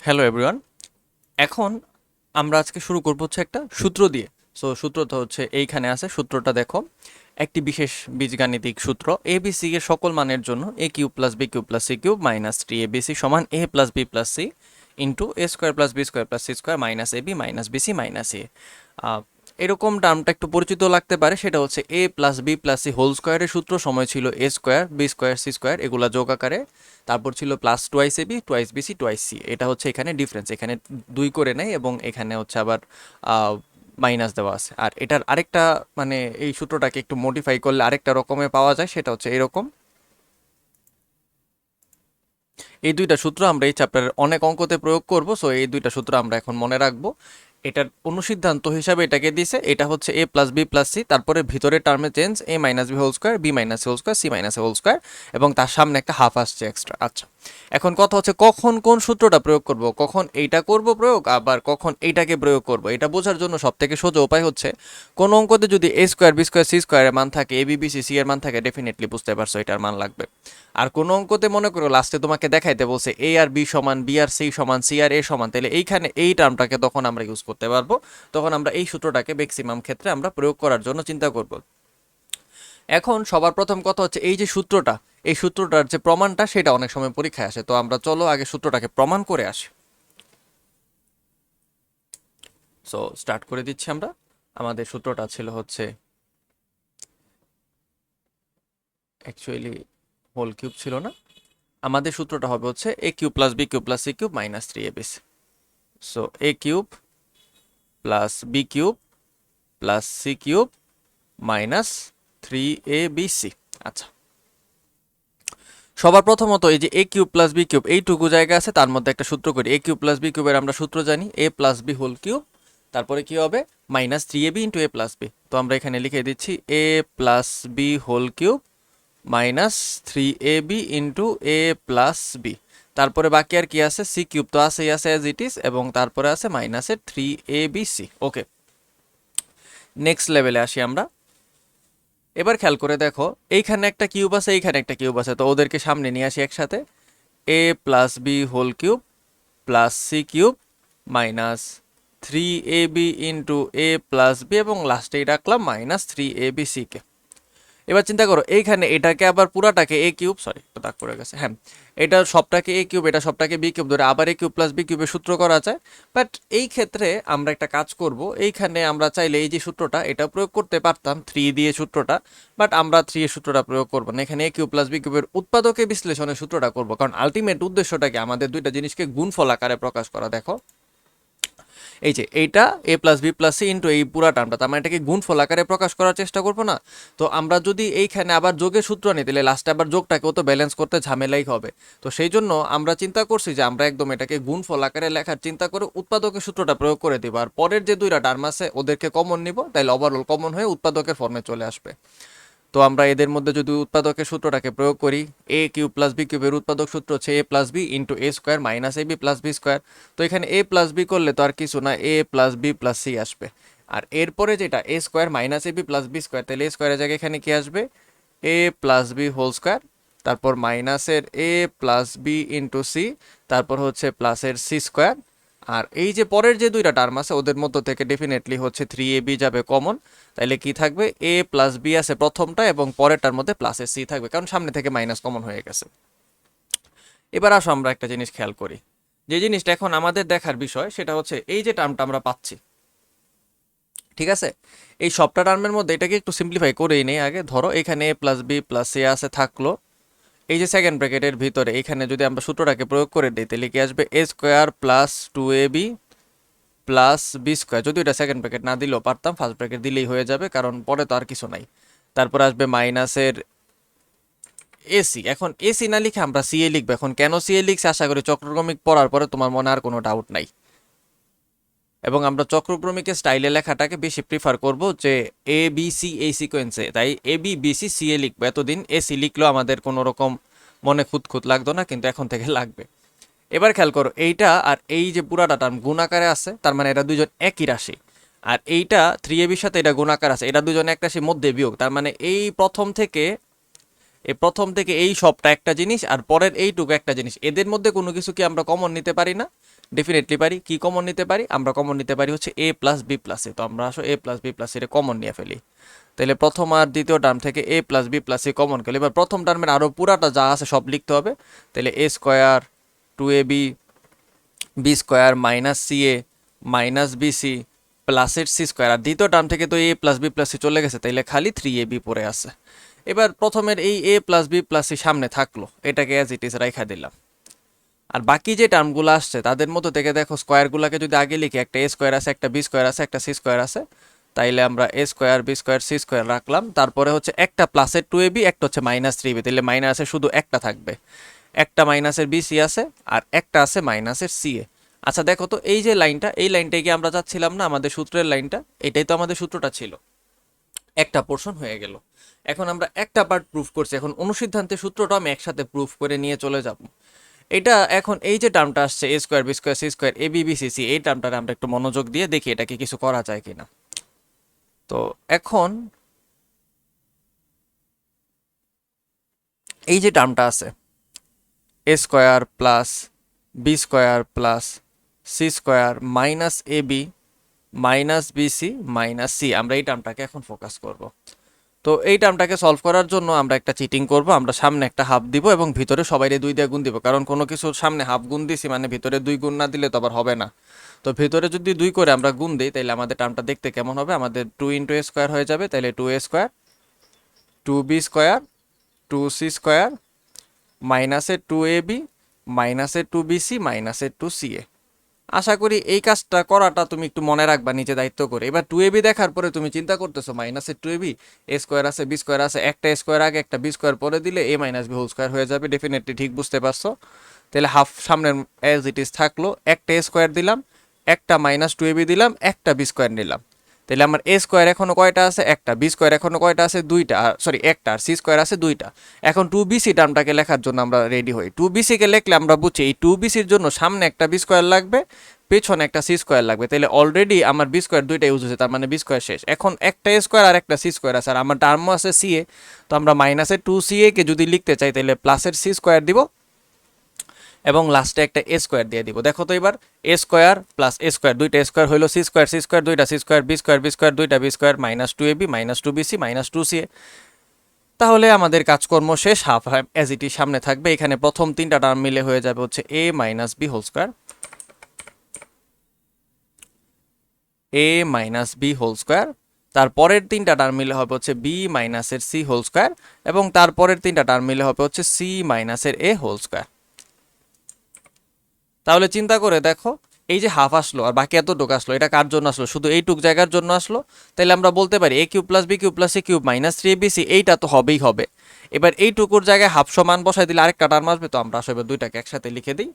Hello everyone. এখন আমরা আজকে শুরু করব হচ্ছে একটা সূত্র দিয়ে। সো সূত্রটা হচ্ছে এইখানে আছে, সূত্রটা দেখো। একটি বিশেষ বীজগাণিতিক সূত্র এ বি সি এর সকল মানের জন্য a cube plus B cube plus C cube minus three A B C সমান a plus B plus C into a square plus B square plus C square minus A B minus B C minus a. এরকম টার্মটা একটু পরিচিত লাগতে পারে, সেটা হচ্ছে এ plus B plus c whole স্কোয়ারের সূত্র সময় ছিল a square B square c square, এগুলা যোগ আকারে। তারপর ছিল plus twice a b twice b c twice c. এটা হচ্ছে এখানে ডিফারেন্স, এখানে দুই করে নেয় এবং এখানে হচ্ছে আবার মাইনাস দেওয়া আছে। আর এটার আরেকটা মানে এই সূত্রটাকে একটু মডিফাই করলে আরেকটা রকমে পাওয়া যায়, সেটা হচ্ছে এরকম। এই দুইটা সূত্র আমরা এই চ্যাপ্টারের অনেক অঙ্কতে প্রয়োগ করব, সো এই দুইটা সূত্র আমরা এখন মনে রাখবো। এটার অনুসিদ্ধান্ত হিসাবে এটাকে দিছে, এটা হচ্ছে এ প্লাস বি প্লাস সি, তারপরে ভিতরের টার্মে change a minus B whole square B minus C whole square c minus A whole square, এবং তার সামনে একটা হাফ আসছে এক্সট্রা। আচ্ছা, এখন কথা হচ্ছে কখন কোন সূত্রটা প্রয়োগ করব, কখন এইটা করব প্রয়োগ, আবার কখন এইটাকে প্রয়োগ করব। এটা বোঝার জন্য সব থেকে সোজা উপায় হচ্ছে কোন অঙ্কতে যদি এ স্কোয়ার বি স্কোয়ার সি স্কোয়ারের মান থাকে, এ বি বি সি সি এর মান থাকে, ডেফিনেটলি বুঝতে পারছো এটার মান লাগবে। আর কোন অঙ্কতে মনে করো লাস্টে তোমাকে দেখাইতে বলছে এ আর বি সমান বি আর সি সমান সি আর এ সমান, তাহলে এইখানে এই টার্মটাকে তখন আমরা ইউজ করতে পারবো। তখন আমরা এই সূত্রটাকে ম্যাক্সিমাম ক্ষেত্রে আমরা প্রয়োগ করার জন্য চিন্তা করব। এখন সবার প্রথম কথা হচ্ছে এই যে সূত্রটা, এই সূত্রটার যে প্রমাণটা সেটা অনেক সময় পরীক্ষায় আসে। তো আমরা চলো আগে সূত্রটাকে প্রমাণ করে আসি। সো স্টার্ট করে দিচ্ছি আমরা। আমাদের সূত্রটা ছিল হচ্ছে অ্যাকচুয়ালি হোল কিউব ছিল না, আমাদের সূত্রটা হবে হচ্ছে এ cube plus B cube plus C cube minus three A B c. So a cube plus B cube plus C cube minus three A B c. আচ্ছা, সবার প্রথমত এই যে a cube plus B cube এইটুকু জায়গা আছে, তার মধ্যে একটা সূত্র করি। এ কিউব প্লাস বি কিউবের আমরা সূত্র জানি a plus b whole cube, তারপরে কি হবে minus three A b into a plus b. তো আমরা এখানে লিখে দিচ্ছি a plus b whole cube minus three A b into a plus b. তারপরে বাকি আর কি আছে, সি কিউব তো আছেই আছে অ্যাজ ইট ইজ, এবং তারপরে আছে মাইনাসের three A B C. Okay, next লেভেলে আসি আমরা। এবার খেয়াল করে দেখো, এইখানে একটা কিউব আছে, এইখানে একটা কিউব আছে, তো ওদেরকে সামনে নিয়ে আসি একসাথে। A plus b whole cube plus C cube minus three A b into a plus b, এবং লাস্টেই রাখলাম minus three A B c কে। এবার চিন্তা করো এইখানে এটাকে আবার পুরাটাকে এ কিউব, সরি দাগ পড়ে গেছে, হ্যাঁ, এটা সবটাকে এ কিউব এটা সবটাকে বি কিউব ধরে আবার এ কিউব প্লাস বি কিউবের সূত্র করা যায়। বাট এই ক্ষেত্রে আমরা একটা কাজ করব, এইখানে আমরা চাইলে এই যে সূত্রটা এটা প্রয়োগ করতে পারতাম থ্রি দিয়ে সূত্রটা, বাট আমরা থ্রি এর সূত্রটা প্রয়োগ করবো না, এখানে এ কিউব প্লাস বি কিউবের উৎপাদকে বিশ্লেষণের সূত্রটা করবো, কারণ আলটিমেট উদ্দেশ্যটাকে আমাদের দুইটা জিনিসকে গুণফল আকারে প্রকাশ করা। দেখো এই যে এইটা a plus B plus C into এই পুরা টার্মটা, তার মানে এটাকে গুণফল আকারে প্রকাশ করার চেষ্টা করবো না। তো আমরা যদি এইখানে আবার যোগের সূত্র নিই, তাহলে লাস্টে আবার যোগটাকেও তো ব্যালেন্স করতে ঝামেলাই হবে। তো সেই জন্য আমরা চিন্তা করছি যে আমরা একদম এটাকে গুণফল আকারে লেখার চিন্তা করে উৎপাদকের সূত্রটা প্রয়োগ করে দিব, আর পরের যে দুইটা টার্ম আছে ওদেরকে কমন নিব, তাহলে ওভারঅল কমন হয়ে উৎপাদকের ফর্মে চলে আসবে। তো আমরা এদের মধ্যে যদি উৎপাদকের সূত্রটাকে প্রয়োগ করি, এ কিউব প্লাস বি কিউবের উৎপাদক সূত্র হচ্ছে এ plus B into a square minus A B plus B square. তো এখানে এ প্লাস বি করলে তো আর কিছু না, এ প্লাস বি প্লাস সি আসবে। আর এরপরে যেটা এ স্কোয়ার মাইনাস এ বি প্লাস বি স্কোয়ার, তাহলে এ স্কোয়ারের জায়গায় এখানে কি আসবে এ প্লাস বি হোল স্কোয়ার, তারপর মাইনাসের এ প্লাস বি ইন্টু সি, তারপর হচ্ছে প্লাসের সি স্কোয়ার। আর এই যে পরের যে দুইটা টার্ম আছে ওদের মধ্য থেকে ডেফিনেটলি হচ্ছে থ্রি এ বি যাবে কমন, তাইলে কি থাকবে এ প্লাস বি আছে প্রথমটা, এবং পরেরটার মধ্যে প্লাসের সি থাকবে, কারণ সামনে থেকে মাইনাস কমন হয়ে গেছে। এবার আসো আমরা একটা জিনিস খেয়াল করি, যে জিনিসটা এখন আমাদের দেখার বিষয় সেটা হচ্ছে এই যে টার্মটা আমরা পাচ্ছি, ঠিক আছে, এই সবটা টার্মের মধ্যে এটাকে একটু সিম্পলিফাই করেই নেই আগে। ধরো এখানে A plus B plus C আছে থাকলো, এই যে সেকেন্ড ব্র্যাকেটের ভিতরে এখানে যদি আমরা সূত্রটাকে প্রয়োগ করে দিই, তাহলে কি আসবে এ স্কোয়ার প্লাস টু এ বি প্লাস বি স্কোয়ার। যদি এটা সেকেন্ড ব্র্যাকেট না দিলেও পারতাম, ফার্স্ট ব্র্যাকেট দিলেই হয়ে যাবে, কারণ পরে তো আর কিছু নাই। তারপর আসবে মাইনাসের এসি। এখন এসি না লিখে আমরা সিএ লিখবো। এখন কেন সিএ লিখছি আশা করি চক্রক্রমিক পড়ার পরে তোমার মনে আর কোনো ডাউট নাই, এবং আমরা চক্রক্রমিকের স্টাইলে লেখাটাকে বেশি প্রিফার করব, যে এ বি সি এই সিকোয়েন্সে, তাই এ বি বি সি সি এ লিখবো। এতদিন এসি লিখলেও আমাদের কোনো রকম মনে খুঁতখুত লাগতো না, কিন্তু এখন থেকে লাগবে। এবার খেয়াল করো এইটা আর এই যে পুরাটা টার্ম গুণ আকারে আছে, তার মানে এরা দুজন একই রাশি। আর এইটা থ্রি এ বির সাথে এটা গুণ আকার আছে, এটা দুজন এক রাশির মধ্যে বিয়োগ, তার মানে এই প্রথম থেকে এই প্রথম থেকে এই সবটা একটা জিনিস আর পরের এইটুকু একটা জিনিস, এদের মধ্যে কোনো কিছু কি আমরা কমন নিতে পারি না? ডেফিনেটলি পারি। কি কমন নিতে পারি? আমরা কমন নিতে পারি হচ্ছে এ প্লাস বি প্লাস এ। তো আমরা আসলে এ প্লাস বি প্লাস এর কমন নিয়ে ফেলি। তাহলে প্রথম আর দ্বিতীয় টার্ম থেকে এ plus B plus a common গেলে এবার প্রথম টার্মের আরও পুরাটা যা আছে সব লিখতে হবে। তাহলে a square two A b, b square minus C a minus B c প্লাসের সি স্কোয়ার। আর দ্বিতীয় টার্ম থেকে তো a plus B plus c চলে গেছে, তাইলে খালি থ্রি এ বি পড়ে আছে। এবার প্রথমের এই এ প্লাস বি প্লাস সি সামনে থাকলো, এটাকে অ্যাজ ইট ইজ রাইখা দিলাম। আর বাকি যে টার্মগুলো আসছে তাদের মধ্যে থেকে দেখো স্কোয়ারগুলোকে যদি আগে লিখি, একটা এ স্কোয়ার আছে, একটা বি স্কোয়ার আছে, একটা সি স্কোয়ার আছে, তাইলে আমরা a square B square c square রাখলাম। তারপরে হচ্ছে একটা প্লাসের টু এ বি, একটা হচ্ছে মাইনাস থ্রি বি, তাহলে মাইনাসের শুধু একটা থাকবে, একটা মাইনাসের বি সি আছে আর একটা আছে মাইনাসের সি এ। আচ্ছা দেখো তো এই যে লাইনটা, এই লাইনটাই কি আমরা চাচ্ছিলাম না আমাদের সূত্রের লাইনটা? এটাই তো আমাদের সূত্রটা ছিল। একটা পোর্শন হয়ে গেল। এখন আমরা একটা পার্ট প্রুফ করছি, এখন অনুসিদ্ধান্তের সূত্রটা আমি একসাথে প্রুফ করে নিয়ে চলে যাব। এটা এখন এই যে টার্মটা আসছে a square B square c square a b b c c, এই টার্মটারে আমরা একটু মনোযোগ দিয়ে দেখি এটাকে কিছু করা যায় কিনা। তো এখন এই যে টার্মটা আছে a square plus B square plus C square minus A B minus B C minus c, আমরা এই টার্মটাকে এখন ফোকাস করব। তো এই টার্মটাকে সলভ করার জন্য আমরা একটা চিটিং করব, আমরা সামনে একটা হাফ দিব এবং ভিতরে সবাইরে দুই দিয়ে গুণ দিব, কারণ কোনো কিছু সামনে হাফ গুণ দিছি মানে ভিতরে দুই গুণ না দিলে তো আবার হবে না। তো ভিতরে যদি দুই করে আমরা গুণ দিই তাহলে আমাদের টার্মটা দেখতে কেমন হবে? আমাদের টু ইন্টু এ স্কোয়ার হয়ে যাবে, তাহলে two a square two b square two c square মাইনাসের টু এ বি মাইনাসের টু বি সি মাইনাসের টু সি এ। আশা করি এই কাজটা করাটা তুমি একটু মনে রাখবা নিজে দায়িত্ব করে। এবার টু এবি দেখার পরে তুমি চিন্তা করতেছো মাইনাসের টু এবি, এ স্কোয়ার আছে বি স্কোয়ার আছে, একটা স্কোয়ার আগে একটা বি স্কোয়ার পরে দিলে এ মাইনাস বি হোল স্কোয়ার হয়ে যাবে। ডেফিনেটলি ঠিক বুঝতে পারছো। তাহলে হাফ সামনের অ্যাজ ইট ইজ থাকলো, একটা এ স্কোয়ার দিলাম, একটা মাইনাস টু এবি দিলাম, একটা বি স্কোয়ার নিলাম। তাহলে আমার এ স্কোয়ার এখনো কয়টা আছে? একটা। বি স্কোয়ার এখনো কয়টা আছে? দুইটা, সরি একটা। আর সি স্কোয়ার আছে দুইটা। এখন টু বিসি টার্মটাকে লেখার জন্য আমরা রেডি হই। টু বিসিকে লিখলে আমরা বুঝছি এই টু বিসির জন্য সামনে একটা বি স্কোয়ার লাগবে, পেছনে একটা সি স্কোয়ার লাগবে। তাহলে অলরেডি আমার বি স্কোয়ার দুইটা ইউজ হয়েছে, তার মানে বি স্কোয়ার শেষ। এখন একটা এ স্কোয়ার আর একটা সি স্কোয়ার আছে, আর আমার টার্মও আছে সি এ। তো আমরা মাইনাসের টু সি এ কে যদি লিখতে চাই তাহলে প্লাসের সি স্কোয়ার দিব এবং লাস্টে একটা এ স্কোয়ার দিয়ে দিব। দেখো তো এবার A square plus A square, দুইটা এ স্কোয়ার হইলো সি স্কোয়ার দুইটা সি স্কোয়ার বি স্কোয়ার দুইটা B square minus two A B minus two B C minus two C A. তাহলে আমাদের কাজকর্ম শেষ। হাফ অ্যাজ ইট ইজ সামনে থাকবে। এখানে প্রথম তিনটা টার্ম মিলে হয়ে যাবে হচ্ছে A minus B whole square, A minus B whole square. তারপরের তিনটা টার্ম মিলে হবে হচ্ছে বি মাইনাসের সি হোল স্কোয়ার এবং তারপরের তিনটা টার্ম মিলে হবে হচ্ছে সি মাইনাসের এ হোল স্কোয়ার। তাহলে চিন্তা করে দেখো এই যে হাফ আসলো আর বাকি এতটুকু আসলো, এটা কার জন্য আসলো? শুধু এইটুক জায়গার জন্য আসলো। তাহলে আমরা বলতে পারি A cube plus B cube plus C cube minus three B C, এইটা তো হবেই হবে। এবার এইটুকুর জায়গায় হাফ সমান বসাই দিলে আরেকটা টার্ম আসবে, তো আমরা আসলে দুইটাকে একসাথে লিখে দিই।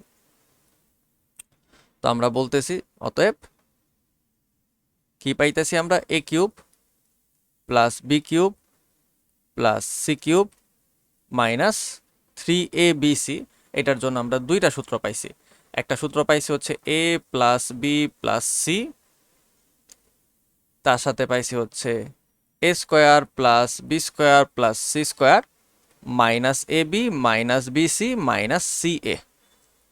তো আমরা বলতেছি অতএব কি পাইতেছি আমরা? A cube plus B cube plus C cube minus three A B C. এটার জন্য আমরা দুইটা সূত্র পাইছি। একটা সূত্র পাইছি হচ্ছে এ প্লাস বি প্লাস সি, তার সাথে পাইছি হচ্ছে A square plus B square plus C square minus A B minus B C minus C A.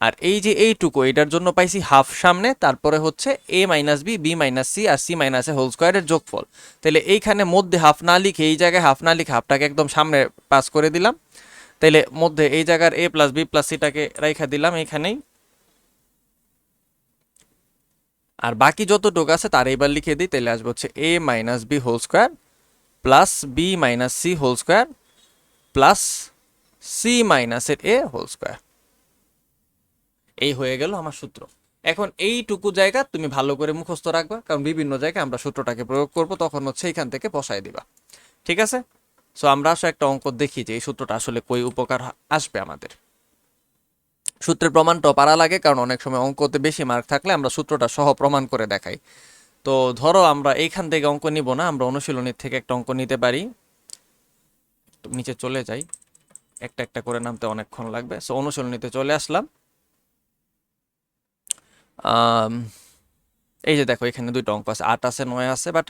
আর এই যে এইটুকু, এটার জন্য পাইছি হাফ সামনে, তারপরে হচ্ছে A minus B B minus C আর সি মাইনাস এ হোল স্কোয়ারের যোগফল। তাহলে এইখানে মধ্যে হাফ না লিখে এই জায়গায় হাফ না লিখে হাফটাকে একদম সামনে পাস করে দিলাম। তাহলে মধ্যে এই জায়গার এ প্লাস বি প্লাস সিটাকে রাইখা দিলাম এইখানেই। আর বাকি যতটুকু আছে তার এইবার লিখে দিই, তাহলে আসবে হচ্ছে A minus B whole square plus B minus C whole square plus C মাইনাসের এ হোল স্কোয়ার। এই হয়ে গেল আমার সূত্র। এখন এইটুকু জায়গা তুমি ভালো করে মুখস্থ রাখবা, কারণ বিভিন্ন জায়গায় আমরা সূত্রটাকে প্রয়োগ করব, তখন হচ্ছে এখান থেকে বসায় দিবা। ঠিক আছে? সো আমরা আসলে একটা অঙ্ক দেখি যে এই সূত্রটা আসলে কই উপকার আসবে আমাদের। সূত্রের প্রমাণটাও পারা লাগে, কারণ অনেক সময় অঙ্কতে বেশি মার্ক থাকলে আমরা সূত্রটা সহ প্রমাণ করে দেখাই। তো ধরো আমরা এইখান থেকে অঙ্ক নিব না, আমরা অনুশীলনীর থেকে একটা অঙ্ক নিতে পারি। নিচে চলে যাই, একটা একটা করে নামতে অনেকক্ষণ লাগবে। সো অনুশীলনীতে চলে আসলাম। এই যে দেখো এখানে দুইটা অঙ্ক আছে, 8 আছে 9 আছে, বাট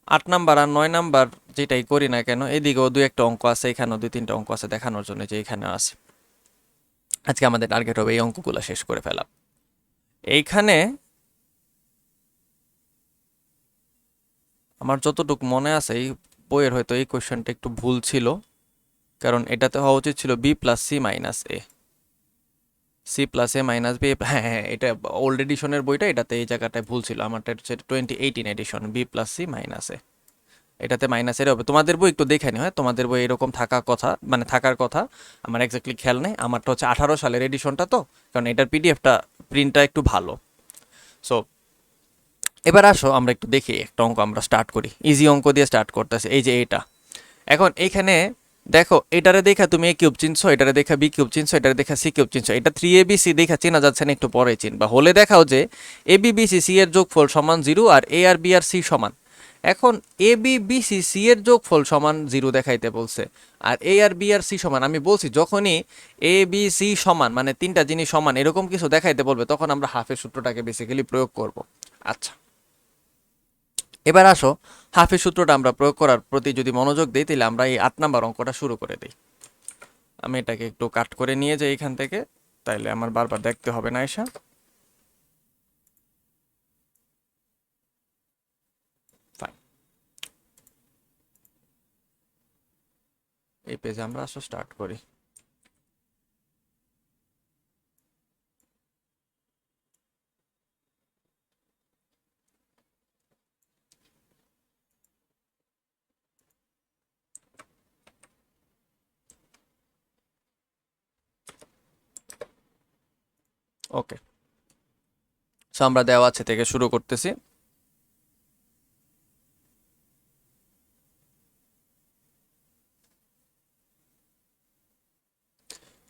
8 নাম্বার আর 9 নাম্বার যেটাই করি না কেন, এদিকেও দুই একটা অঙ্ক আছে, এখানেও দুই তিনটা অঙ্ক আছে দেখানোর জন্য যে এখানে আছে। আজকে আমাদের টার্গেট হবে এই অঙ্কগুলো শেষ করে ফেলা। এইখানে আমার যতটুকু মনে আছে এই বইয়ের হয়তো এই কোয়েশ্চেনটা একটু ভুল ছিল, কারণ এটাতে হওয়া উচিত ছিল B plus C minus A, C plus A minus B. হ্যাঁ হ্যাঁ, এটা ওল্ড এডিশনের বইটা, এটাতে এই জায়গাটায় ভুল ছিল। আমারটা হচ্ছে 2018 edition, B plus C minus A, এটাতে মাইনাস এর হবে। তোমাদের বই একটু দেখে নি, হয় তোমাদের বই এরকম থাকার কথা, মানে থাকার কথা, আমার এক্স্যাক্টলি খেয়াল নেই। আমারটা হচ্ছে 18 সালের এডিশনটা, তো কারণ এটার পিডিএফটা প্রিন্টটা একটু ভালো। সো এবার আসো আমরা একটু দেখি একটা অঙ্ক আমরা স্টার্ট করি, ইজি অঙ্ক দিয়ে স্টার্ট করতেছে। এই যে এটা, এখন এইখানে দেখো, এটারে দেখা তুমি এ কিউব চিনছো, এটারে দেখা বি কিউব চিনছো, এটারে দেখা সি কিউব চিনছো, এটা 3abc দেখা চেনা যাচ্ছে না, একটু পরে চিনবা। হলে দেখাও যে এ বি বি সি সি এর যোগফল সমান 0 আর এ আর বি আর সি সমান। এখন এ বি বি সি সি এর যোগফল সমান 0 দেখাইতে বলছে, আর এ আর বি আর সি সমান। আমি বলছি যখনই এ বি সি সমান, মানে তিনটা জিনিস সমান এরকম কিছু দেখাইতে বলবে, তখন আমরা হাফের সূত্রটাকে বেসিক্যালি প্রয়োগ করব। আচ্ছা, এবার আসো হাফের সূত্রটা আমরা প্রয়োগ করার প্রতি যদি মনোযোগ দিই, তাহলে আমরা এই 8 নাম্বার অঙ্কটা শুরু করে দিই। আমি এটাকে একটু কাট করে নিয়ে যাই এখান থেকে, তাইলে আমার বারবার দেখতে হবে না এসা। ফাইন, এই পেজে আমরা আসো স্টার্ট করি। ওকে, সো আমরা দেওয়া আছে থেকে শুরু করতেছি।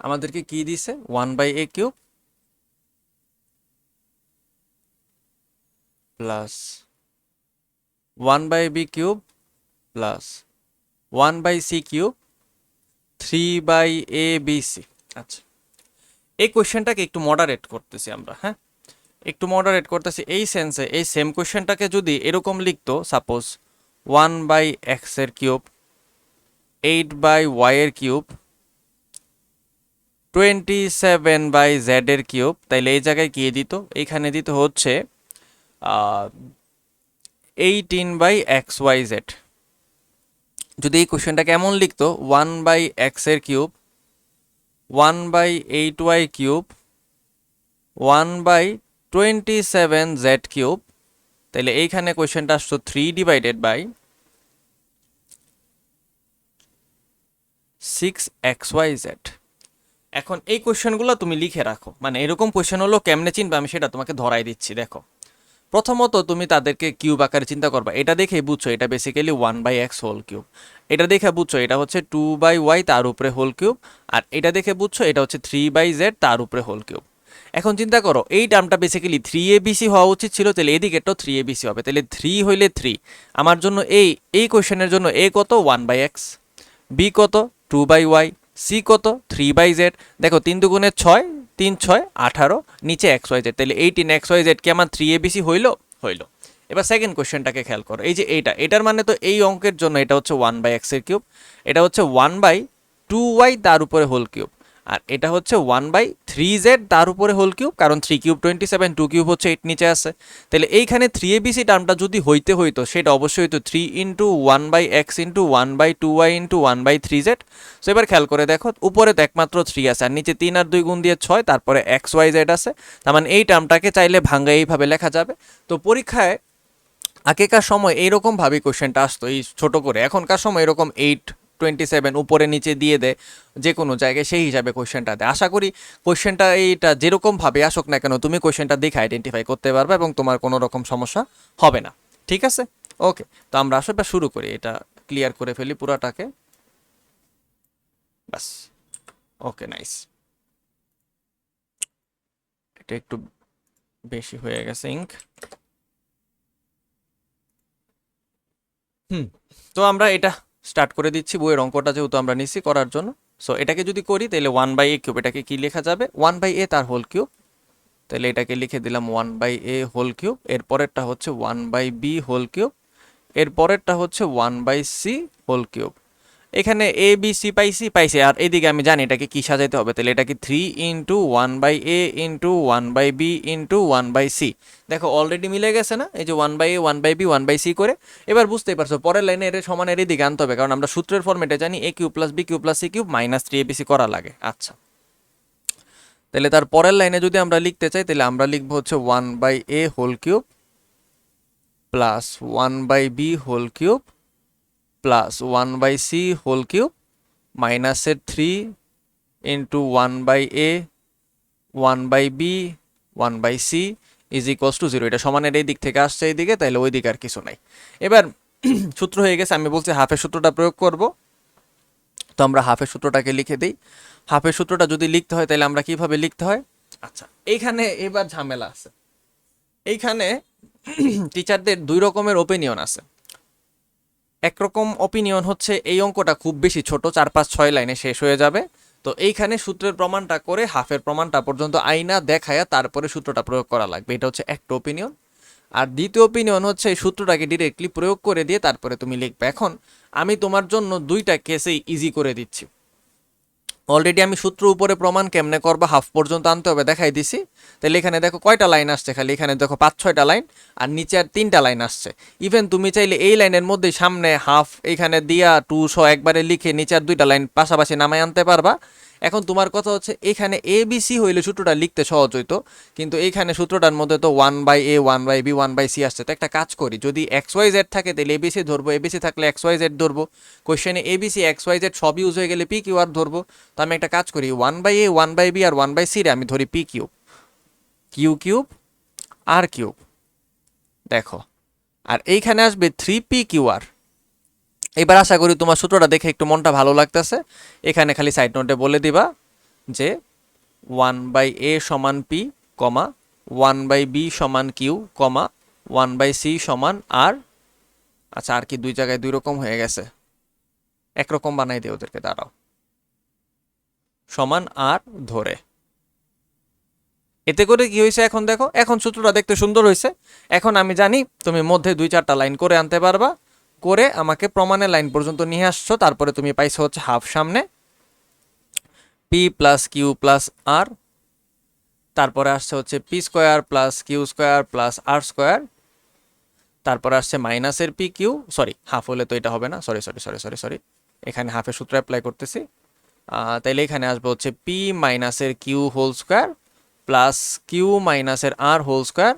আমাদেরকে কি দিছে, 1/a³ plus 1/b³ plus 1/c³ 3/abc। আচ্ছা, এই কোয়েশ্চেনটাকে একটু মডারেট করতেছি আমরা, হ্যাঁ একটু মডারেট করতেছি এই সেন্সে, এই সেম কোয়েশ্চেনটাকে যদি এরকম লিখতো, সাপোজ 1/x³ 8/y³, 27/z³, তাইলে এই জায়গায় কি দিত, এইখানে দিত হচ্ছে 18/xyz। যদি এই কোয়েশ্চেনটা কেমন লিখতো, 1/x³, 1/8y³, 1/27z³, তাহলে এইখানে কোয়েশ্চেনটা আসতো 3/6xyz। এখন এই কোয়েশ্চেনগুলো তুমি লিখে রাখো, মানে এরকম কোয়েশ্চেন হলো কেমনে চিনবে আমি সেটা তোমাকে ধরাই দিচ্ছি। দেখো, প্রথমত তুমি তাদেরকে কিউব আকারে চিন্তা করবা, এটা দেখে বুঝছো এটা বেসিক্যালি 1/x³। এটা দেখে বুঝছো এটা হচ্ছে 2/y তার উপরে হোল কিউব, আর এটা দেখে বুঝছো এটা হচ্ছে 3/z তার উপরে হোল কিউব। এখন চিন্তা করো, এই টার্মটা বেসিক্যালি 3abc হওয়া উচিত ছিল, তাহলে এদিকেটাও 3abc হবে, তাহলে 3 হইলে 3 আমার জন্য এই কোয়েশ্চেনের জন্য এ কত 1/x, বি কত 2/y, সি কত 3/z। দেখো 3 দুগুণে 6, 3 6 18, নিচে xyz, তাহলে 18xyz কি আমার 3abc হইল? হইল। এবার সেকেন্ড কোয়েশ্চেনটাকে খেয়াল করো, এই যে এটার মানে তো এই অঙ্কের জন্য এটা হচ্ছে 1/x³, এটা হচ্ছে 1/2y তার উপরে হোল কিউব, আর এটা হচ্ছে 1/3z তার উপরে হোল কিউব, কারণ 3³ 27, 2³ হচ্ছে 8 নিচে আছে। তাহলে এইখানে 3abc টার্মটা যদি হইতো সেটা অবশ্যই হইতো 3 into 1/x into 1/2y into 1/3z। So এবার খেয়াল করে দেখো, উপরে তো একমাত্র 3 আছে, আর নিচে 3 আর 2 গুণ দিয়ে 6, তারপরে xyz আছে, তার মানে এই টার্মটাকে চাইলে ভাঙ্গা এইভাবে লেখা যাবে। তো পরীক্ষায় আগেকার সময় এইরকম ভাবে কোশ্চেনটা আসতো এই ছোট করে, এখনকার সময় এরকম 8 27 উপরে নিচে দিয়ে দেয় যে কোনো জায়গায়, সেই হিসাবে কোশ্চেনটা দেয়। আশা করি কোশ্চেনটা এইটা যেরকম ভাবে আসুক না কেন, তুমি কোশ্চেনটা দেখে আইডেন্টিফাই করতে পারবে এবং তোমার কোনো রকম সমস্যা হবে না। ঠিক আছে, ওকে, তো আমরা আসলে শুরু করি, এটা ক্লিয়ার করে ফেলি পুরাটাকে, বাস। ওকে, নাইস, এটা একটু বেশি হয়ে গেছে ইঙ্ক। তো আমরা এটা স্টার্ট করে দিচ্ছি, বইয়ের অঙ্কটা যেহেতু আমরা নিচ্ছি করার জন্য। সো এটাকে যদি করি তাহলে 1/a³ এটাকে কি লেখা যাবে, 1/a তার হোল কিউব, তাহলে এটাকে লিখে দিলাম 1/a হোল কিউব। এরপরেরটা হচ্ছে 1/b হোল কিউব, এর পরেরটা হচ্ছে 1/c হোল কিউব। এখানে এ বি সি পাইছি, আর এদিকে আমি জানি এটাকে কি সাজাইতে হবে, তাহলে এটা কি 3 into 1/a into 1/b into 1/c। দেখো অলরেডি মিলে গেছে না, এই যে 1/a 1/b 1/c করে। এবার বুঝতেই পারছো পরের লাইনে এর সমানের এদিকে আনতে হবে, কারণ আমরা সূত্রের ফর্মেটে জানি a cube plus B cube plus C cube minus 3abc করা লাগে। আচ্ছা, তাহলে তার পরের লাইনে যদি আমরা লিখতে চাই তাহলে আমরা লিখবো হচ্ছে 1/a whole cube plus 1/b whole cube plus 1/c whole cube মাইনাসের 3 into 1/a 1/b 1/c is equals to 0। এটা সমানের এই দিক থেকে আসছে এই দিকে, তাহলে ওই দিকে আর কিছু নাই। এবার সূত্র হয়ে গেছে, আমি বলছি হাফের সূত্রটা প্রয়োগ করব। তো আমরা হাফের সূত্রটাকে লিখে দিই। হাফের সূত্রটা যদি লিখতে হয় তাহলে আমরা কিভাবে লিখতে হয়? আচ্ছা, এইখানে এবার ঝামেলা আছে। এইখানে টিচারদের দুই রকমের ওপিনিয়ন আছে। একরকম ওপিনিয়ন হচ্ছে এই অঙ্কটা খুব বেশি ছোট, 4-5-6 লাইনে শেষ হয়ে যাবে, তো এইখানে সূত্রের প্রমাণটা করে হাফের প্রমাণটা পর্যন্ত আইনা দেখায়া তারপরে সূত্রটা প্রয়োগ করা লাগবে। এটা হচ্ছে একটা ওপিনিয়ন। আর দ্বিতীয় ওপিনিয়ন হচ্ছে এই সূত্রটাকে ডিরেক্টলি প্রয়োগ করে দিয়ে তারপরে তুমি লিখবে। এখন আমি তোমার জন্য দুইটা কেসেই ইজি করে দিচ্ছি। অলরেডি আমি সূত্র উপরে প্রমাণ কেমনে করবা হাফ পর্যন্ত আনতে হবে দেখাই দিছি। তাহলে এখানে দেখো কয়টা লাইন আসছে, খালি এখানে দেখো 5-6টা লাইন, আর নিচে আর 3টা লাইন আসছে। ইভেন তুমি চাইলে এই লাইনের মধ্যে সামনে হাফ এখানে দিয়া 200 একবারে লিখে নিচে আর 2টা লাইন পাশাপাশি নামাই আনতে পারবা। এখন তোমার কথা হচ্ছে এখানে এ বি সি হইলে সূত্রটা লিখতে সহজ হইতো, কিন্তু এইখানে সূত্রটার মধ্যে তো 1/a 1/b 1/c আসছে। তো একটা কাজ করি, যদি এক্স ওয়াই জেড থাকে তাহলে এবিসি ধরবো, এবিসি থাকলে এক্স ওয়াই জেড ধরবো। কোয়েশ্চেনে এবিসি এক্স ওয়াই জেড সব ইউজ হয়ে গেলে পি কিউ আর ধরবো। তো আমি একটা কাজ করি, 1/a 1/b আর 1/c রে আমি ধরি পি কিউব, কিউ কিউব আর কিউব। দেখো, আর এইখানে আসবে 3p কিউ আর। এবার আশা করি তোমার সূত্রটা দেখে একটু মনটা ভালো লাগতেছে। এখানে খালি সাইড নোটে বলে দিবা যে 1/a সমান পি কমা 1/b সমান কিউ কমা 1/c সমান আর। আচ্ছা, আর কি দুই জায়গায় দুই রকম হয়ে গেছে, একরকম বানাই দিই ওদেরকে, দাঁড়াও, সমান আর ধরে। এতে করে কি হয়েছে এখন দেখো, এখন সূত্রটা দেখতে সুন্দর হয়েছে। এখন আমি জানি তুমি মধ্যে 2-4টা লাইন করে আনতে পারবা, করে আমাকে প্রমাণের লাইন পর্যন্ত নিয়ে আসছো। তারপরে তুমি পাইছো হচ্ছে হাফ সামনে P plus Q plus R, তারপরে আসছে হচ্ছে P square plus Q square plus R square, তারপরে আসছে মাইনাসের পি কিউ, সরি হাফ হলে তো এটা হবে না, sorry sorry sorry sorry sorry, এখানে হাফের সূত্র অ্যাপ্লাই করতেছি। তাইলে এখানে আসবে হচ্ছে পি মাইনাসের q whole square plus q মাইনাসের r whole square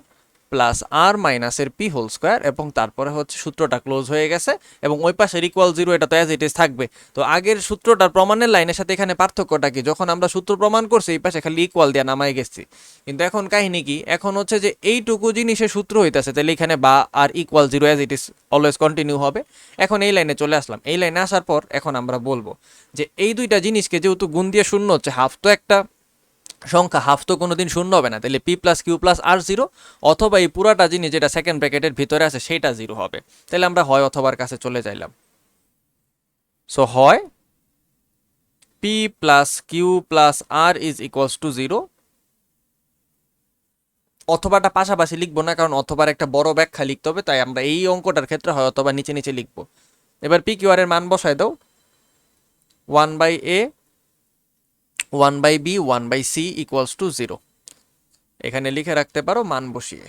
plus r মাইনাসের পি হোল স্কোয়ার, এবং তারপরে হচ্ছে সূত্রটা ক্লোজ হয়ে গেছে, এবং ওই পাশের ইকুয়াল 0 এটা তো অ্যাজ ইট ইজ থাকবে। তো আগের সূত্রটার প্রমাণের লাইনের সাথে এখানে পার্থক্যটা কি, যখন আমরা সূত্র প্রমাণ করছি এই পাশে খালি ইকুয়াল দিয়ে নামাই গেছি, কিন্তু এখন কাহিনী কি, এখন হচ্ছে যে এইটুকু জিনিসের সূত্র হইতেছে, তাহলে এখানে বা R equal 0 as it is always continue হবে। এখন এই লাইনে চলে আসলাম, এই লাইনে আসার পর এখন আমরা বলবো যে এই দুইটা জিনিসকে যেহেতু গুণ দিয়ে শূন্য হচ্ছে, হাফ তো একটা সংখ্যা, হাফ তো কোনোদিন শূন্য হবে না, তাহলে পি প্লাস কিউ প্লাস আর 0, অথবা এই পুরাটা জিনিস যেটা সেকেন্ড ব্র্যাকেটের ভিতরে আছে সেটা 0 হবে। তাহলে আমরা হয় অথবার কাছে চলে যাইলাম। সো হয় p plus Q plus r is equals to 0, অথবাটা পাশাপাশি লিখবো না, কারণ অথবার একটা বড় ব্যাখ্যা লিখতে হবে, তাই আমরা এই অঙ্কটার ক্ষেত্রে হয় অথবা নিচে নিচে লিখবো। এবার পি কিউ আর এর মান বসায় দাও, 1/a 1/b 1/c equals to 0, এখানে লিখে রাখতে পারো মান বসিয়ে।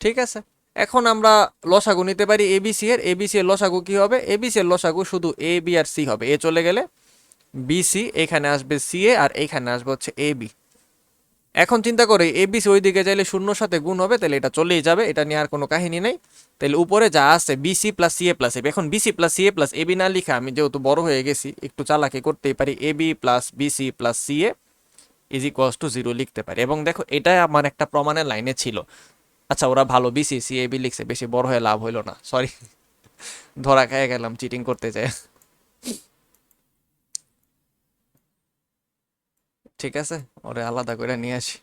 ঠিক আছে, এখন আমরা লসাগু নিতে পারি এবিসি এর। এবিসি এর লসাগু কি হবে? এবিসি এর লসাগু শুধু এ বি আর সি হবে। এ চলে গেলে বিসি, এখানে আসবে সি এ, আর এখানে আসবে হচ্ছে এ বি। এখন চিন্তা করে এবিসি ওই দিকে চাইলে শূন্যর সাথে গুণ হবে, তাহলে এটা চলেই যাবে, এটা নিয়ে আর কোনো কাহিনী নেই। তাহলে উপরে যা আছে বিসি প্লাস সি এ প্লাস এবি, এখন বিসি প্লাস সি এ প্লাস এবি না লিখা আমি যেহেতু বড় হয়ে গেছি একটু চালাকি করতেই পারি, a b plus BC plus C a is equals to 0 লিখতে পারি। এবং দেখো এটাই আমার একটা প্রমাণের লাইনে ছিল। আচ্ছা, ওরা ভালো বিসি সি এবি লিখছে, বেশি বড় হয়ে লাভ হইলো না, সরি, ধরা খেয়ে গেলাম চিটিং করতে চাই। ঠিক আছে, ওরে আলাদা করে নিয়ে আসি।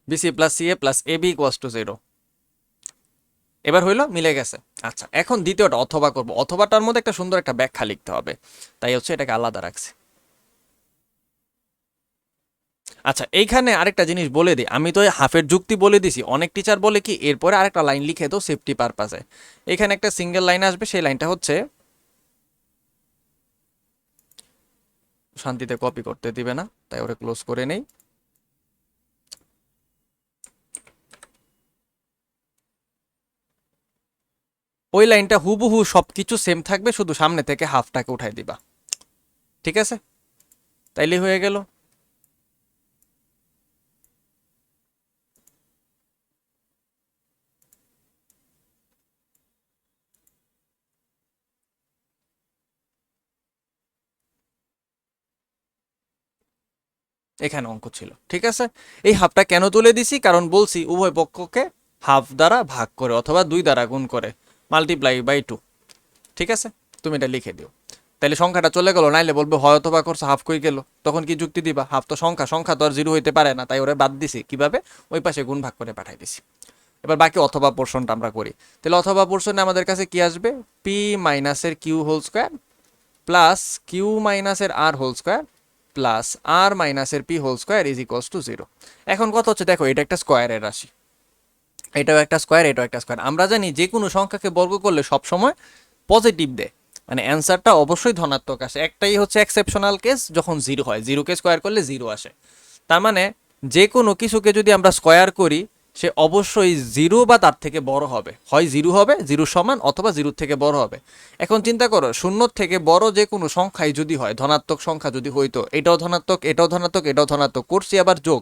B c plus C A plus a b equals to 0, এবার হইলো, মিলে গেছে। আচ্ছা, এখন দ্বিতীয়টা অথবা করব, অথবাটার মধ্যে একটা সুন্দর একটা ব্যাখ্যা লিখতে হবে, তাই হচ্ছে এটাকে আলাদা রাখছি। আচ্ছা, এইখানে আরেকটা জিনিস বলে দিই, আমি তো হাফের যুক্তি বলে দিছি, অনেক টিচার বলে কি এরপরে আরেকটা লাইন লিখে দাও সেফটি পারপাসে। এখানে একটা সিঙ্গেল লাইন আসবে, সেই লাইনটা হচ্ছে, শান্তিতে কপি করতে দিবে না তাই ওরে ক্লোজ করে নেই। ওই লাইনটা হুবহু সবকিছু সেম থাকবে, শুধু সামনে থেকে হাফটাকে উঠাই দিবা, ঠিক আছে? তাইলে হয়ে গেল। এখানে অঙ্ক ছিল, ঠিক আছে? এই হাফটা কেন তুলে দিছি, কারণ বলছি উভয় পক্ষকে হাফ দ্বারা ভাগ করে অথবা 2 দ্বারা গুণ করে মাল্টিপ্লাই বাই 2, ঠিক আছে? তুমি এটা লিখে দিও, তাহলে সংখ্যাটা চলে গেল। নাইলে বলবে হয় অথবা করছে হাফ কই গেল, তখন কি যুক্তি দিবা? হাফ তো সংখ্যা, সংখ্যা তো আর 0 হইতে পারে না, তাই ওরা বাদ দিছি। কিভাবে? ওই পাশে গুণ ভাগ করে পাঠাই দিছি। এবার বাকি অথবা পোর্শনটা আমরা করি। তাহলে অথবা পোর্শনে আমাদের কাছে কি আসবে? পি মাইনাসের q whole square plus q মাইনাসের r whole square plus r মাইনাসের p whole square is equals to 0। এখন কত হচ্ছে দেখো, এটা একটা স্কোয়ারের রাশি, এটাও একটা স্কোয়ার, এটাও একটা স্কোয়ার। আমরা জানি যে কোনো সংখ্যাকে বর্গ করলে সবসময় পজিটিভ দেয়, মানে অ্যান্সারটা অবশ্যই ধনাত্মক আসে। একটাই হচ্ছে এক্সেপশনাল কেস, যখন 0 হয়, 0কে স্কোয়ার করলে 0 আসে। তার মানে যে কোনো কিছুকে যদি আমরা স্কোয়ার করি সে অবশ্যই 0 বা তার থেকে বড় হবে, হয় 0 হবে, 0 সমান, অথবা 0 থেকে বড় হবে। এখন চিন্তা করো, 0 থেকে বড় যে কোনো সংখ্যাই যদি হয়, ধনাত্মক সংখ্যা যদি হইতো, এটাও ধনাত্মক, এটাও ধনাত্মক, এটাও ধনাত্মক, করছি আবার যোগ,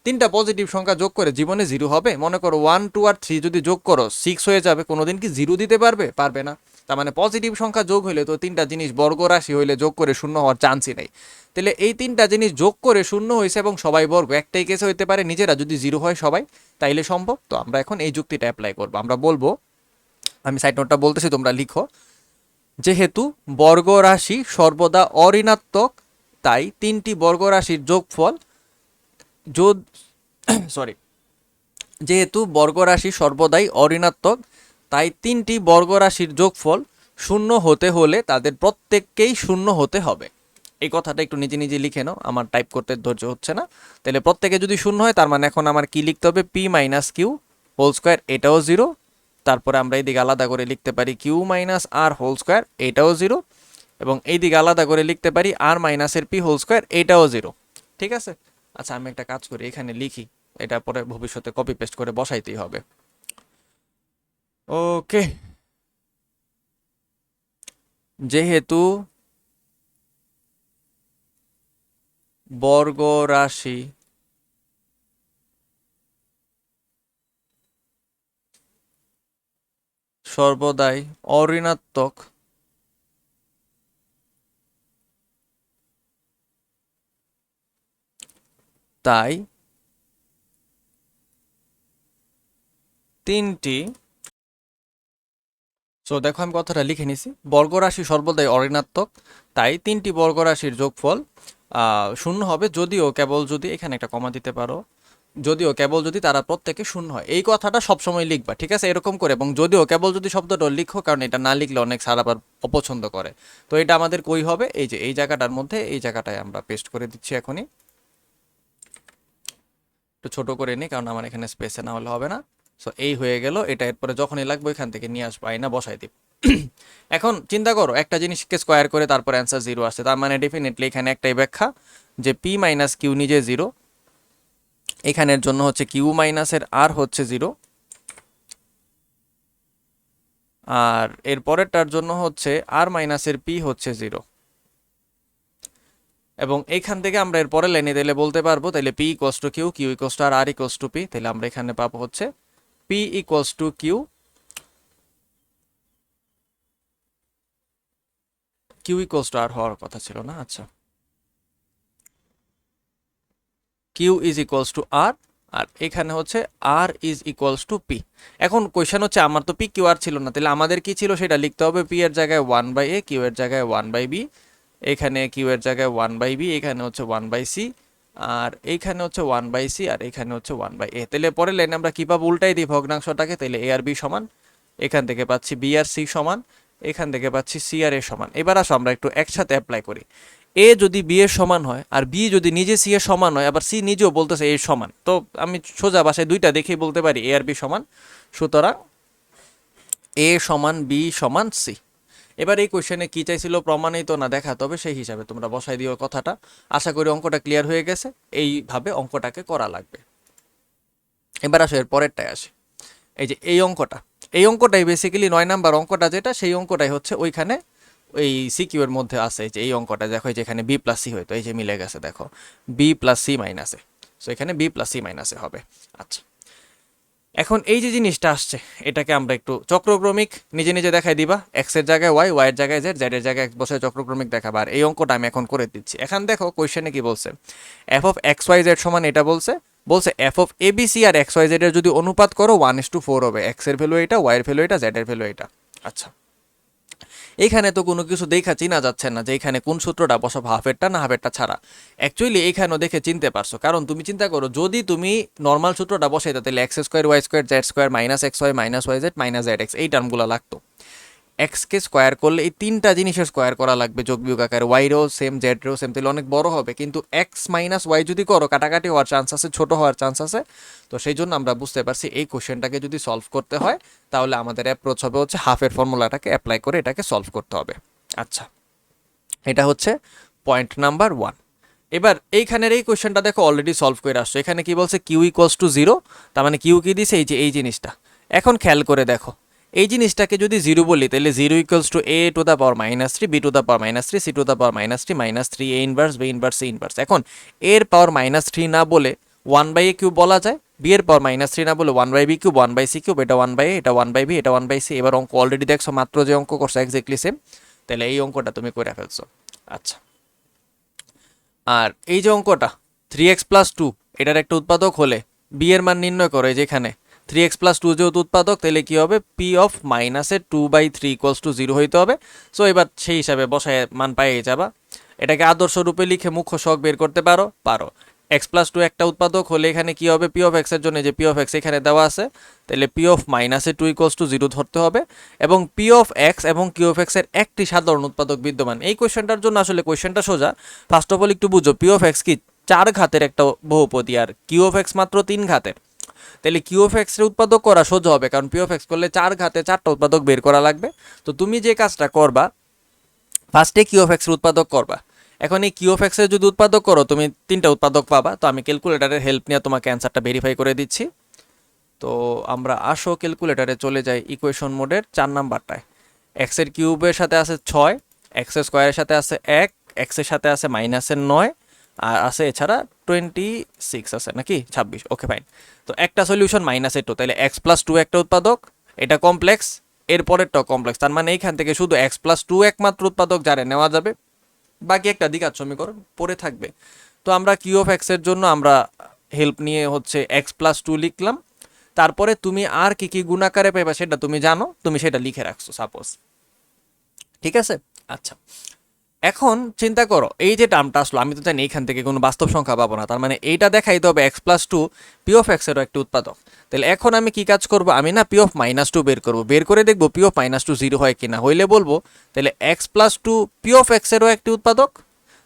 3টা পজিটিভ সংখ্যা যোগ করে জীবনে 0 হবে? মনে করো 1 2 আর 3 যদি যোগ করো 6 হয়ে যাবে, কোনোদিন কি 0 দিতে পারবে? পারবে না। তার মানে পজিটিভ সংখ্যা যোগ হইলে তো 3টা জিনিস বর্গ রাশি হইলে যোগ করে শূন্য হওয়ার চান্সই নেই। তাহলে এই 3টা জিনিস যোগ করে শূন্য হয়েছে এবং সবাই বর্গ, একটাই কেসে হইতে পারে নিজেরা যদি 0 হয় সবাই, তাইলে সম্ভব। তো আমরা এখন এই যুক্তিটা অ্যাপ্লাই করবো। আমরা বলবো, আমি সাইড নোটটা বলতেছি তোমরা লিখো, যেহেতু বর্গ রাশি সর্বদা অঋণাত্মক, তাই 3টি বর্গ রাশির যোগফল সরি যেহেতু বর্গরাশি সর্বদাই অঋণাত্মক, তাই 3টি বর্গরাশির যোগফল শূন্য হতে হলে তাদের প্রত্যেককেই শূন্য হতে হবে। এই কথাটা একটু নিজে নিজে লিখে নাও, আমার টাইপ করতে ধৈর্য হচ্ছে না। তাহলে প্রত্যেকে যদি শূন্য হয়, তার মানে এখন আমার কি লিখতে হবে? P minus q whole square, এটাও 0। তারপরে আমরা এইদিকে আলাদা করে লিখতে পারি q minus r whole square, এটাও 0। এবং এইদিকে আলাদা করে লিখতে পারি আর মাইনাসের পি হোল স্কোয়ার, এটাও 0, ঠিক আছে? আচ্ছা, আমি একটা কাজ করি, এখানে লিখি, এটা পরে ভবিষ্যতে কপি পেস্ট করে বসাইতেই হবে। ওকে, যেহেতু বর্গ রাশি সর্বদাই অঋণাত্মক, তাই 3টি, সো দেখো আমি কথাটা লিখে নিছি, বর্গরাশি সর্বদাই অঋণাত্মক, তাই 3টি বর্গরাশির যোগফল শূন্য হবে, যদিও কেবল যদি, এখানে একটা কমা দিতে পারো, যদিও কেবল যদি তারা প্রত্যেকে শূন্য হয়। এই কথাটা সবসময় লিখবা, ঠিক আছে? এরকম করে, এবং যদিও কেবল যদি শব্দটা লিখো, কারণ এটা না লিখলে অনেক স্যার আবার অপছন্দ করে। তো এটা আমাদের কই হবে? এই যে এই জায়গাটার মধ্যে, এই জায়গাটায় আমরা পেস্ট করে দিচ্ছি এখনই। একটু ছোট করে নিই, কারণ আমার এখানে স্পেসে না হলে হবে না। সো এই হয়ে গেল, এটা এরপরে যখনই লাগবে এখান থেকে নিয়ে আসবো, আইনা বসাই দিব। এখন চিন্তা করো, একটা জিনিসকে স্কোয়ার করে তারপর অ্যান্সার 0 আসছে, তার মানে ডেফিনেটলি এখানে একটাই ব্যাখ্যা, যে পি মাইনাস কিউ নিজে 0, এখানের জন্য হচ্ছে কিউ মাইনাসের আর হচ্ছে 0, আর এর পরেরটার জন্য হচ্ছে আর মাইনাসের পি হচ্ছে 0। এবং এইখান থেকে আমরা এর পরে লাইনে দিলে বলতে পারবো, তাহলে P equals to Q, Q equals to R equals to P, তাহলে আমরা এখানে পাবো হচ্ছে P equals to Q, Q equals to R হওয়ার কথা ছিল না, আচ্ছা, Q is equals to R, আর এখানে হচ্ছে R is equals to P. এখন কোয়েশ্চেন হচ্ছে, আমার তো পি কিউ আর ছিল না, তাহলে আমাদের কি ছিল সেটা লিখতে হবে। পি এর জায়গায় 1/a, কিউ এর জায়গায় 1/b, এখানে কিউ এর জায়গায় 1/b, এখানে হচ্ছে 1/c, আর এইখানে হচ্ছে 1/c, আর এখানে হচ্ছে 1/a। তাহলে পরের লাইনে আমরা কি পাবো? উল্টাই দিই ভগ্নাংশটাকে, তাহলে এ আর বি সমান, এখান থেকে পাচ্ছি বি আর সি সমান, এখান থেকে পাচ্ছি সি আর এ সমান। এবার আসো আমরা একটু একসাথে অ্যাপ্লাই করি। এ যদি বি এর সমান হয় আর বি যদি নিজে সি এর সমান হয়, আবার সি নিজেও বলতেছে এর সমান, তো আমি সোজা ভাষায় দুইটা দেখেই বলতে পারি এ আর বি সমান। সুতরাং এ সমান বি সমান সি। এবার এই কোশ্চেনে কি চাইছিল, প্রমাণিত না দেখাতে হবে, সেই হিসাবে তোমরা বসাই দিও কথাটা। আশা করি অঙ্কটা ক্লিয়ার হয়ে গেছে, এইভাবে অঙ্কটাকে করা লাগবে। এবার আসো এর পরেরটায় আসে, এই যে এই অঙ্কটাই বেসিক্যালি 9 নাম্বার অঙ্কটা যেটা, সেই অঙ্কটাই হচ্ছে ওইখানে ওই সিকিউ এর মধ্যে আছে। যে এই অঙ্কটা দেখো, যেখানে বি প্লাস সি হইতো, এই যে মিলে গেছে দেখো, বি প্লাস সি মাইনাসে, সো এখানে বি প্লাস সি মাইনাসে হবে। আচ্ছা, এখন এই যে জিনিসটা আসছে, এটাকে আমরা একটু চক্রক্রমিক নিজে নিজে দেখাই দিবা। এক্স এর জায়গায় ওয়াই, ওয়াই এর জায়গায় জেড, জেড এর জায়গায় এক্স বসে চক্রক্রমিক দেখাবা। আর এই অঙ্কটা আমি এখন করে দিচ্ছি। এখন দেখো কোয়েশ্চেনে কি বলছে, f of x Y z সমান এটা বলছে। বলছে f of A B c আর এক্স ওয়াই জেড এর যদি অনুপাত করো 1:4 হবে। এক্স এর ভ্যালু এটা, ওয়াই এর ভ্যালু এটা, জেড এর ভ্যালু এটা। আচ্ছা, এইখানে তো কোনো কিছু দেখা চিনা যাচ্ছে না যে এখানে কোন সূত্রটা বসাবো, হাফেরটা না হাফেরটা ছাড়া। অ্যাকচুয়ালি এইখানেও দেখে চিনতে পারছো, কারণ তুমি চিন্তা করো, যদি তুমি নর্মাল সূত্রটা বসাইতে, তাহলে x square y square z square minus x y minus y z minus z x, এই টার্মগুলো লাগতো। এক্সকে স্কোয়ার করলে এই তিনটা জিনিসের স্কোয়ার করা লাগবে যোগ বিয়োগ আকারে, ওয়াইরও সেম জেডরও সেম, তাহলে অনেক বড় হবে। কিন্তু এক্স মাইনাস ওয়াই যদি করো, কাটাকাটি হওয়ার চান্স আছে, ছোট হওয়ার চান্স আছে। তো সেই জন্য আমরা বুঝতে পারছি এই কোশ্চেনটাকে যদি সলভ করতে হয়, তাহলে আমাদের অ্যাপ্রোচ হবে হচ্ছে হাফের ফর্মুলাটাকে অ্যাপ্লাই করে এটাকে সলভ করতে হবে। আচ্ছা, এটা হচ্ছে পয়েন্ট নাম্বার 1। এবার এইখানের এই কোশ্চেনটা দেখো অলরেডি সলভ করে আসছো। এখানে কি বলছে, কিউ ইকুয়ালস টু 0, তার মানে কিউ কি দিছে, এই যে এই জিনিসটা। এখন খেয়াল করে দেখো, এই জিনিসটাকে যদি 0 বলি, তাহলে 0 equals to a to the power -3, b to the power -3, c to the power -3, -3 a inverse, b inverse, c inverse. এখন এর পাওয়ার -3 না বলে 1/a কিউব বলা যায়, বি এর পাওয়ার -3 না বলে 1/b কিউব, 1/c কিউব, এটা 1/a, এটা 1/b, এটা 1/c। এবার অঙ্ক অলরেডি দেখছো, মাত্র যে অঙ্ক করছো এক্স্যাক্টলি সেম, তাহলে এই অঙ্কটা তুমি করে ফেলছো। আচ্ছা, আর এই যে অঙ্কটা 3x প্লাস 2 এটার একটা উৎপাদক হলে বি এর মান নির্ণয় করো। যেখানে 3x প্লাস 2 যেহেতু উৎপাদক, তাহলে কি হবে, পি অফ মাইনাসের 2/3 ইকুয়ালস টু 0 হইতে হবে। সো এবার সেই হিসাবে বসায় মান পাইয়ে যাবা। এটাকে আদর্শ রূপে লিখে মুখ্য শক বের করতে পারো। এক্স প্লাস 2 একটা উৎপাদক হলে এখানে কি হবে, পি অফ এক্স এর জন্য যে পি অফ এক্স এখানে দেওয়া আছে, তাহলে পি অফ মাইনাসের 2 ইকুয়ালস টু 0 ধরতে হবে। এবং পি অফ এক্স এবং কিউ অফ এক্স এর একটি সাধারণ উৎপাদক বিদ্যমান। এই কোয়েশ্চেনটার জন্য আসলে কোয়েশ্চেনটা সোজা। ফার্স্ট অফ অল একটু বুঝো, পি অফ এক্স কি 4 ঘাতের একটা বহুপদী, আর কিউ অফ এক্স মাত্র 3 ঘাতের। তাহলে কিউ অফ এক্স এর উৎপাদক করা সোজা হবে, কারণ পি অফ এক্স করলে 4 ঘাতে 4টা উৎপাদক বের করা লাগবে। তো তুমি যে কাজটা করবা, ফার্স্টে কিউ অফ এক্স এর উৎপাদক করবা। এখন এই কিউ অফ এক্স এর যদি উৎপাদক করো, তুমি 3টা উৎপাদক পাবা। তো আমি ক্যালকুলেটরের হেল্প নিয়ে তোমাকে অ্যান্সারটা ভেরিফাই করে দিচ্ছি। তো আমরা আসো ক্যালকুলেটরে চলে যাই ইকুয়েশন মোডের 4 নাম্বারটায়। এক্স এর কিউবের সাথে আছে 6, এক্স এর স্কোয়ারের সাথে আছে 1, এক্স এর সাথে আছে -9, আর আছে এছাড়া 26 আছে নাকি 26। Okay fine. তো একটা সলিউশন -2, তাহলে এক্স প্লাস 2 একটা উৎপাদক, এটা কমপ্লেক্স, এরপরেরটাও কমপ্লেক্স। তার মানে এইখান থেকে শুধু এক্স প্লাস 2 একমাত্র উৎপাদক যারে নেওয়া যাবে, বাকি একটা দ্বিঘাত সমীকরণ পড়ে থাকবে। তো আমরা কিউ অফ এক্স এর জন্য আমরা হেল্প নিয়ে হচ্ছে এক্স প্লাস 2 লিখলাম। তারপরে তুমি আর কি কি গুণাকারে পাইবা সেটা তুমি জানো, তুমি সেটা লিখে রাখছো সাপোজ। ঠিক আছে? আচ্ছা, এখন চিন্তা করো, এই যে টার্মটা আসলো, আমি তো জানি এইখান থেকে কোনো বাস্তব সংখ্যা পাবো না, তার মানে এইটা দেখাইতে হবে x plus 2 p of x এরও একটা উৎপাদক। তাহলে এখন আমি কি কাজ করব, আমি না পি অফ -2 বের করবো, বের করে দেখবো পি অফ -2 0 হয় কিনা। হইলে বলবো তাহলে x plus 2 p of x এরও একটি উৎপাদক,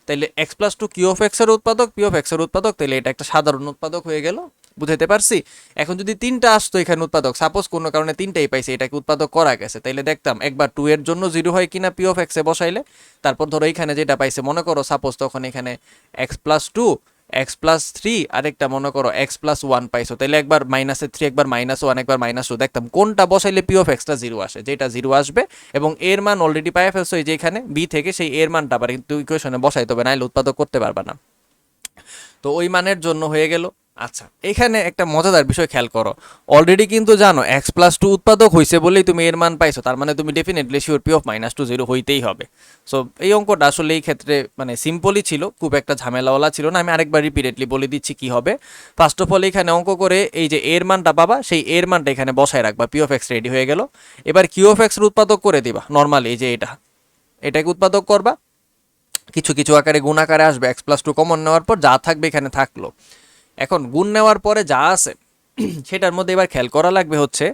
তাহলে x plus 2 q of x এর উৎপাদক, পি অফ এক্স এর উৎপাদক, তাহলে এটা একটা সাধারণ উৎপাদক হয়ে গেল। বুঝাইতে পারছি? এখন যদি 3টা আসতো এখানে উৎপাদক, সাপোজ কোনো কারণে 3টাই পাইছে, এটাকে উৎপাদক করা গেছে, তাইলে দেখতাম একবার 2 এর জন্য 0 হয় কিনা পি অফ এক্স এ বসাইলে। তারপর ধরো এখানে যেটা পাইছে, মনে করো সাপোজ তখন এখানে এক্স প্লাস 2, এক্স প্লাস 3, আরেকটা মনে করো এক্স প্লাস 1 পাইছো, তাহলে একবার -3, একবার -1, একবার -2, দেখতাম কোনটা বসাইলে পি অফ এক্সটা 0 আসে, যেটা 0 আসবে। এবং এর মান অলরেডি পাই ফেলছো এই যে এখানে বি থেকে, সেই এর মানটা আবার কিন্তু ইকুয়েশনে বসাইতে হবে, নাইলে উৎপাদক করতে পারবা না। তো ওই মানের জন্য হয়ে গেল। আচ্ছা, এখানে একটা মজাদার বিষয় খেয়াল করো, অলরেডি কিন্তু জানো এক্স প্লাস 2 উৎপাদক হয়েছে বলেই তুমি এর মান পাইছো, তার মানে তুমি ডেফিনেটলি শিওর পি অফ -2 0 হইতেই হবে। সো এই অঙ্কটা আসলে এই ক্ষেত্রে মানে সিম্পলই ছিল, খুব একটা ঝামেলাওয়ালা ছিল না। আমি আরেকবার রিপিটেডলি বলে দিচ্ছি কি হবে। ফার্স্ট অফ অল এখানে অঙ্ক করে এই যে এর মানটা পাবা, সেই এর মানটা এখানে বসায় রাখবা, পি অফ এক্স রেডি হয়ে গেল। এবার কিউ অফ এক্স এর উৎপাদক করে দিবা নর্মালি, এই যে এটাকে উৎপাদক করবা, কিছু কিছু আকারে গুণ আকারে আসবে, এক্স প্লাস 2 কমন নেওয়ার পর যা থাকবে এখানে থাকলো। এখন গুণ নেওয়ার পরে যা আছে সেটার মধ্যে এবার খেয়াল করা লাগবে হচ্ছে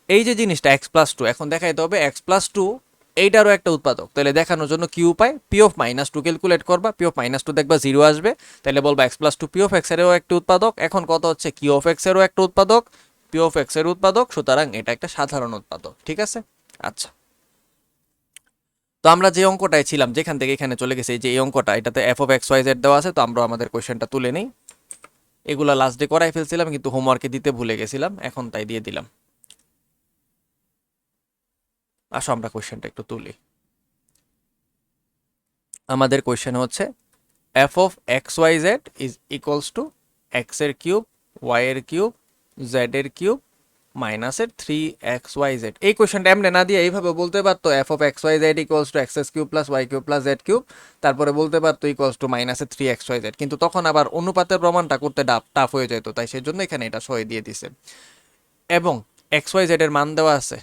এই যে জিনিসটা এক্স প্লাস 2, এখন দেখাইতে হবে এক্স প্লাস 2 এইটারও একটা উৎপাদক। তাহলে দেখানোর জন্য কি উপায়, p of minus two calculate করবা, পি অফ মাইনাস টু দেখবা 0 আসবে, তাহলে বলবা x plus two p of x এরও একটা উৎপাদক। এখন কত হচ্ছে, কিউ অফ এক্স এরও একটা উৎপাদক, পি অফ এক্স এর উৎপাদক, সুতরাং এটা একটা সাধারণ উৎপাদক। ঠিক আছে, আচ্ছা। তো আমরা যে অঙ্কটায় ছিলাম, যেখান থেকে এখানে চলে গেছে, যে এই অঙ্কটা, এটাতে f of x Y z দেওয়া আছে। তো আমরা আমাদের কোয়েশ্চেনটা তুলে নেই। এগুলা লাস্ট ডে করাই ফেলছিলাম, কিন্তু হোমওয়ার্কে দিতে ভুলে গেছিলাম, এখন তাই দিয়ে দিলাম। আসো আমরা কোয়েশ্চেনটা একটু তুলি। আমাদের কোয়েশ্চেন হচ্ছে f of x Y z is equals to x এর কিউব, ওয়াই এর কিউব, জেড এর কিউব মাইনাসের 3xyz। এই কোয়েশ্চেনটা এমনি না দিয়ে এইভাবে বলতে পারতো f of x Y z equals to x S cube plus y cube plus z cube, তারপরে বলতে পারতো ইকুয়ালস টু মাইনাসের 3xyz, কিন্তু তখন আবার অনুপাতের প্রমাণটা করতে টাফ হয়ে যেত, তাই সেই জন্য এখানে এটা সই দিয়ে দিছে। এবং এক্স ওয়াই জেড এর মান দেওয়া আছে,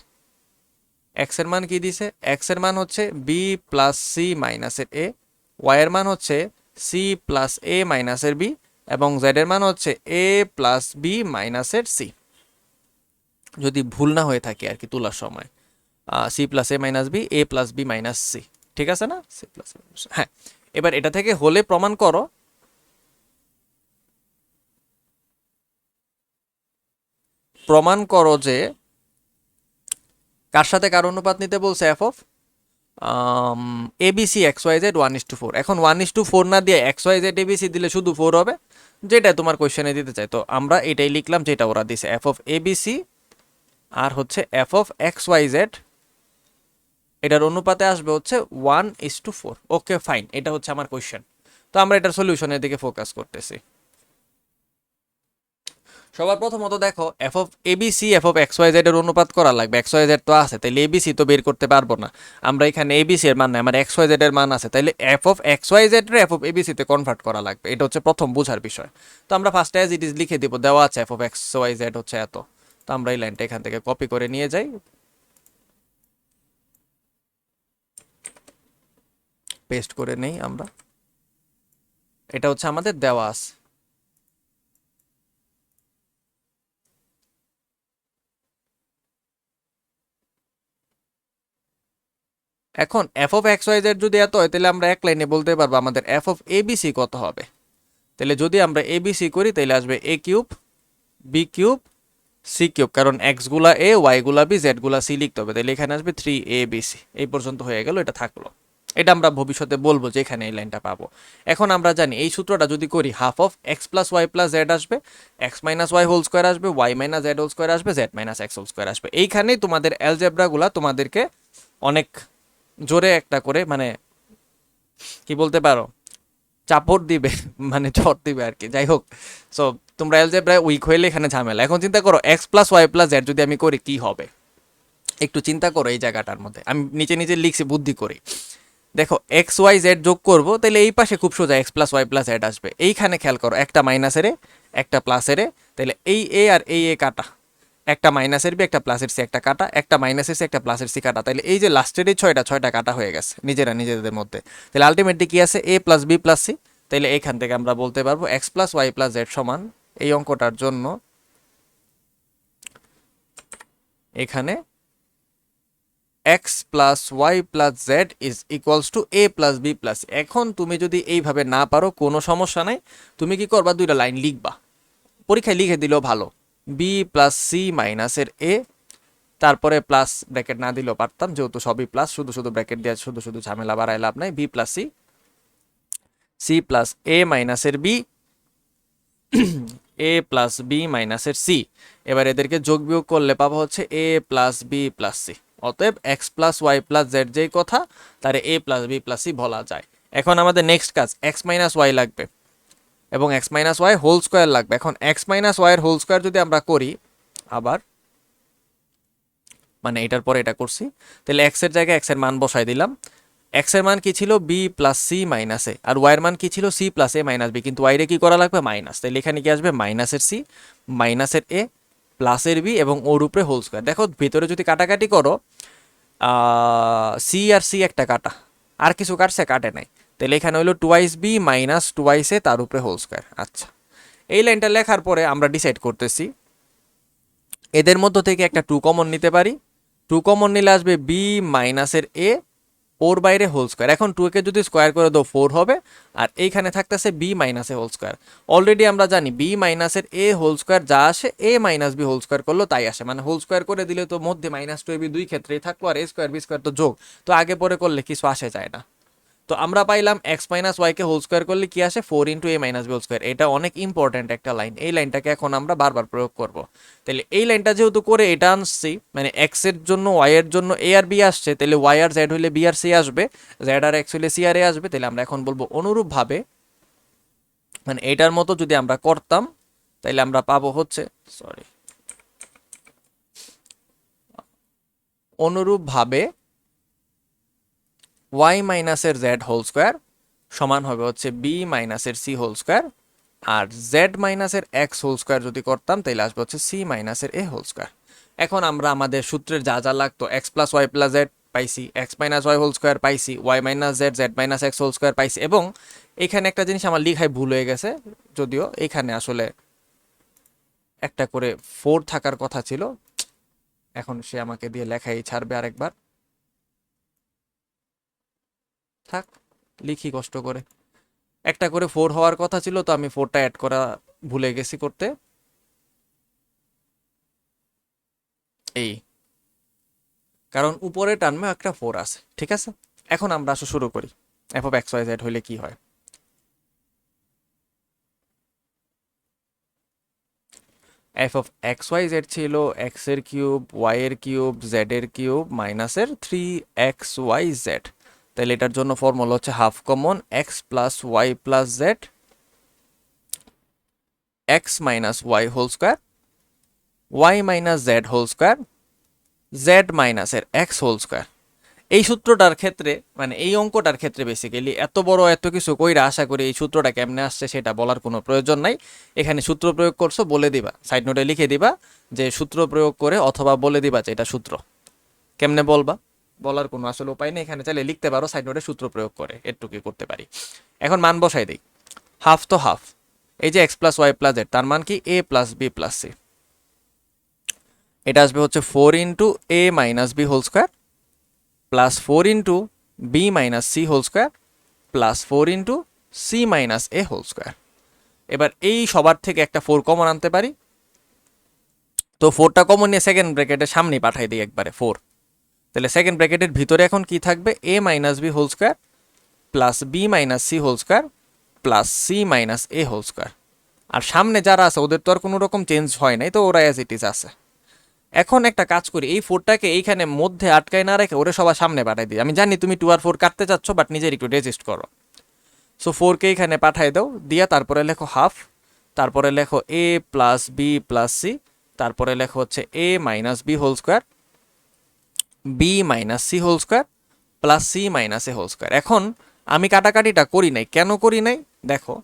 এক্স এর মান কি দিছে, এক্স এর মান হচ্ছে বি প্লাস সি মাইনাসের এ, ওয়াই এর মান হচ্ছে সি প্লাস এ মাইনাসের বি, এবং জেড এর মান হচ্ছে এ প্লাস বি মাইনাসের সি, যদি ভুল না হয়ে থাকে আর কি তোলার সময়। C plus A minus B, A plus B minus C, ঠিক আছে না, সি প্লাস, হ্যাঁ। এবার এটা থেকে হলে প্রমাণ করো, প্রমাণ করো যে কার সাথে কার অনুপাত নিতে বলছে, f of a b c x Y z 1:4। এখন 1:4 না দিয়ে এক্স ওয়াই জেড এবিসি দিলে শুধু 4 হবে, যেটা তোমার কোয়েশ্চেনে দিতে চাই। তো আমরা এটাই লিখলাম যেটা ওরা দিছে, এফ অফ এবিসি আর হচ্ছে f of x Y z, এটার অনুপাতে আসবে হচ্ছে 1:4। ওকে ফাইন, এটা হচ্ছে আমার কোয়েশ্চেন। তো আমরা এটার সলিউশনের দিকে ফোকাস করতেছি। সবার প্রথমত দেখো, f of a b c f of x Y z এর অনুপাত করা লাগবে। এক্স ওয়াই জেড তো আছে, তাইলে এবিসি তো বের করতে পারবো না আমরা, এখানে এবিসি এর মান নাই, আমার এক্স ওয়াই জেড এর মান আছে, তাইলে f of x Y z রে এফ অফ এবিসি তে কনভার্ট করা লাগবে। এটা হচ্ছে প্রথম বোঝার বিষয়। তো আমরা ফার্স্ট অ্যাজ ইট ইজ লিখে দিব, দেওয়া আছে f of x Y z হচ্ছে এত। তো আমরা এই লাইনটা এখান থেকে কপি করে নিয়ে যাই, পেস্ট করে নেই আমরা, এটা হচ্ছে আমাদের দেওয়া আছে। এখন f of x Y z যদি এত হয়, তাহলে আমরা এক লাইনে বলতে পারবো আমাদের এফ অফ এবিসি কত হবে। তাহলে যদি আমরা এবিসি করি, তাহলে আসবে A cube, B cube, C cube, কারণ এক্স গুলা এ, ওয়াই গুলা বি, জেড গুলা সি লিখতে হবে, তাহলে এখানে আসবে 3abc। এই পর্যন্ত হয়ে গেল, এটা থাকলো। এটা আমরা ভবিষ্যতে বলবো যে এখানে এই লাইনটা পাবো। এখন আমরা জানি এই সূত্রটা যদি করি, half of X plus Y plus Z আসবে, X minus Y whole square আসবে, Y minus Z whole square আসবে, Z minus X whole square আসবে। এইখানেই তোমাদের অ্যালজেব্রাগুলা তোমাদেরকে অনেক জোরে একটা করে, মানে কি বলতে পারো, চাপড় দিবে, মানে ঝড় দিবে আর কি। যাই হোক, সো তোমরা অ্যালজেব্রায় উইক হইলে এখানে ঝামেলা। এখন চিন্তা করো, x plus Y plus z যদি আমি করি কি হবে, একটু চিন্তা করো এই জায়গাটার মধ্যে। আমি নিচে নিচে লিখছি বুদ্ধি করি। দেখো, এক্স ওয়াই জেড যোগ করবো, তাহলে এই পাশে খুব সোজা x plus Y plus Z আসবে। এইখানে খেয়াল করো, একটা মাইনাসের এ, একটা প্লাসের এ, তাহলে এই এ আর এই এ কাটা, একটা মাইনাসের বি, একটা প্লাসের সি, একটা কাটা, একটা মাইনাসের সি, একটা প্লাসের সি কাটা, তাহলে এই যে লাস্টের এই ছয়টা কাটা হয়ে গেছে নিজেদের মধ্যে। তাহলে আলটিমেটলি কি আছে, a plus B plus c. তাহলে এখান থেকে আমরা বলতে পারবো x plus Y plus z সমান, এই অঙ্কটার জন্য এখানে x plus Y plus z is equals to a plus B plus. এখন তুমি যদি এইভাবে না পারো, কোনো সমস্যা নাই, তুমি কি করবা, দুইটা লাইন লিখবা, পরীক্ষায় লিখে দিলেও ভালো, বি প্লাস সি মাইনাসের এ, তারপরে প্লাস ব্র্যাকেট না দিলেও পারতাম, যেহেতু সবই প্লাস, শুধু শুধু ব্র্যাকেট দিয়ে শুধু ঝামেলা বাড়ায় লাভ নাই, B plus C, C plus A মাইনাসের বি, এ প্লাস বি মাইনাসের সি। এবার এদেরকে যোগ বিয়োগ করলে পাবো হচ্ছে এ প্লাস বি প্লাস সি। অতএব X plus Y plus Z যেই কথা, তার A plus B plus C বলা যায়। এখন আমাদের নেক্সট কাজ, এক্স মাইনাস ওয়াই লাগবে এবং x minus Y whole square লাগবে। এখন এক্স মাইনাস ওয়াইয়ের হোল স্কোয়ার যদি আমরা করি, আবার মানে এটার পরে এটা করছি, তাহলে এক্স এর জায়গায় এক্স এর মান বসাই দিলাম। এক্স এর মান কি ছিল, বি প্লাস সি মাইনাস এ, আর ওয়াই এর মান কি ছিল, সি প্লাস এ মাইনাস বি, কিন্তু ওয়াই রে কি করা লাগবে, মাইনাস। তাহলে এখানে কি আসবে, মাইনাসের সি, মাইনাসের এ, প্লাসের বি এবং ওর উপরে হোল স্কোয়ার। দেখো ভিতরে যদি কাটাকাটি করো, সি আর সি একটা কাটা, আর কিছু কাটছে, কাটে নাই, তাহলে এখানে হলো টুয়াইস বি মাইনাস টুয়াইস এ তার উপরে হোল স্কোয়ার। আচ্ছা, এই লাইনটা লেখার পরে আমরা ডিসাইড করতেছি এদের মধ্য থেকে একটা টু কমন নিতে পারি, টু কমন নিলে আসবে বি মাইনাসের এ ওর বাইরে হোল স্কোয়ার। এখন 2 কে যদি স্কোয়ার করে দাও 4 হবে, আর এইখানে থাকতেছে বি মাইনাস এ হোল স্কোয়ার। অলরেডি আমরা জানি বি মাইনাসের এ হোল স্কোয়ার যা আসে এ মাইনাস বি হোল স্কোয়ার করলো তাই আসে, মানে হোল স্কোয়ার করে দিলে তো মধ্যে মাইনাস টু এ বি দুই ক্ষেত্রেই থাকলো, আর এ স্কোয়ার বি স্কোয়ার তো যোগ, তো আগে পরে করলে কিছু আসে যায় না। তো আমরা পাইলাম এক্স মাইনাস ওয়াইকে হোল স্কোয়ার করলে কি আসে 4 into A minus B whole square. এটা অনেক ইম্পর্ট্যান্ট একটা লাইন, এই লাইনটাকে এখন আমরা বারবার প্রয়োগ করব। তাহলে এই লাইনটা যেহেতু করে এটা আনছি, মানে এক্স এর জন্য ওয়াই এর জন্য এ আর বি আসছে, তাহলে ওয়াই আর জেড হইলে বি আর সি আসবে, জেড আর এক্স হইলে সি আর এ আসবে। তাহলে আমরা এখন বলবো অনুরূপভাবে, মানে এটার মতো যদি আমরা করতাম তাহলে আমরা পাবো হচ্ছে, সরি, অনুরূপভাবে ওয়াই মাইনাসের জেড হোল স্কোয়ার সমান হবে হচ্ছে বি মাইনাসের সি হোল স্কোয়ার, আর জেড মাইনাসের এক্স হোল স্কোয়ার যদি করতাম তাহলে আসবে হচ্ছে সি মাইনাসের এ হোল স্কোয়ার। এখন আমরা আমাদের সূত্রের যা যা লাগতো X plus Y plus Z পাইছি, X minus Y whole square পাইছি, Y minus Z Z minus X whole square পাইছি, এবং এখানে একটা জিনিস আমার লিখায় ভুল হয়ে গেছে, যদিও এখানে আসলে একটা করে 4 থাকার কথা ছিল, এখন সে আমাকে দিয়ে লেখাই ছাড়বে আরেকবার, থাক লিখি কষ্ট করে। একটা করে 4 হওয়ার কথা ছিল, তো আমি 4টা অ্যাড করা ভুলে গেছি করতে, এই কারণ উপরে টার্মে একটা 4 আছে, ঠিক আছে। এখন আমরা আসলে শুরু করি, f of x Y z হইলে কি হয়। F of x Y z ছিল এক্স এর কিউব ওয়াই এর কিউব জেড এর কিউব মাইনাসের 3xyz। তাহলে এটার জন্য ফর্মুলা হচ্ছে half common x plus Y plus z x minus Y whole square y minus Z whole square z মাইনাসের এক্স হোল স্কোয়ার। এই সূত্রটার ক্ষেত্রে, মানে এই অঙ্কটার ক্ষেত্রে বেসিক্যালি এত বড় এত কিছু কইরা আশা করি এই সূত্রটা কেমনে আসছে সেটা বলার কোনো প্রয়োজন নাই। এখানে সূত্র প্রয়োগ করছো বলে দিবা, সাইড নোটে লিখে দিবা যে সূত্র প্রয়োগ করে, অথবা বলে দিবা যে এটা সূত্র। কেমনে বলবা, বলার কোনো আসলে উপায় নেই, এখানে চাইলে লিখতে পারো সাইড নোটে সূত্র প্রয়োগ করে, এটুকুই করতে পারি। এখন মান বসাই দিই, হাফ তো হাফ, এই যে X plus Y plus Z তার মান কি A plus B plus C, এটা আসবে হচ্ছে 4 into A minus B whole square plus 4 into B minus C whole square plus 4 into C minus A whole square. এবার এই সবার থেকে একটা 4 কমন আনতে পারি, তো 4টা কমন নিয়ে সেকেন্ড ব্র্যাকেটের সামনে পাঠাই দিই একবারে 4। তাহলে সেকেন্ড ব্র্যাকেটের ভিতরে এখন কি থাকবে A minus B whole square plus B minus C whole square plus C minus A whole square. আর সামনে যারা আছে ওদের তো আর কোনো রকম চেঞ্জ হয় নাই, তো ওরা অ্যাজ ইট ইজ আছে। এখন একটা কাজ করি, এই 4টাকে এইখানে মধ্যে আটকায় না রেখে ওরে সবার সামনে পাঠাই দিই। আমি জানি তুমি 2 আর 4 কাটতে চাচ্ছ, বাট নিজের একটু রেজিস্ট করো। সো 4কে এখানে পাঠাই দাও, দিয়া তারপরে লেখো হাফ, তারপরে লেখো A plus B plus C, তারপরে লেখো হচ্ছে A minus B whole square B minus C whole square plus C minus A whole square. এখন আমি কাটাকাটিটা করি নাই, কেন করি নাই দেখো,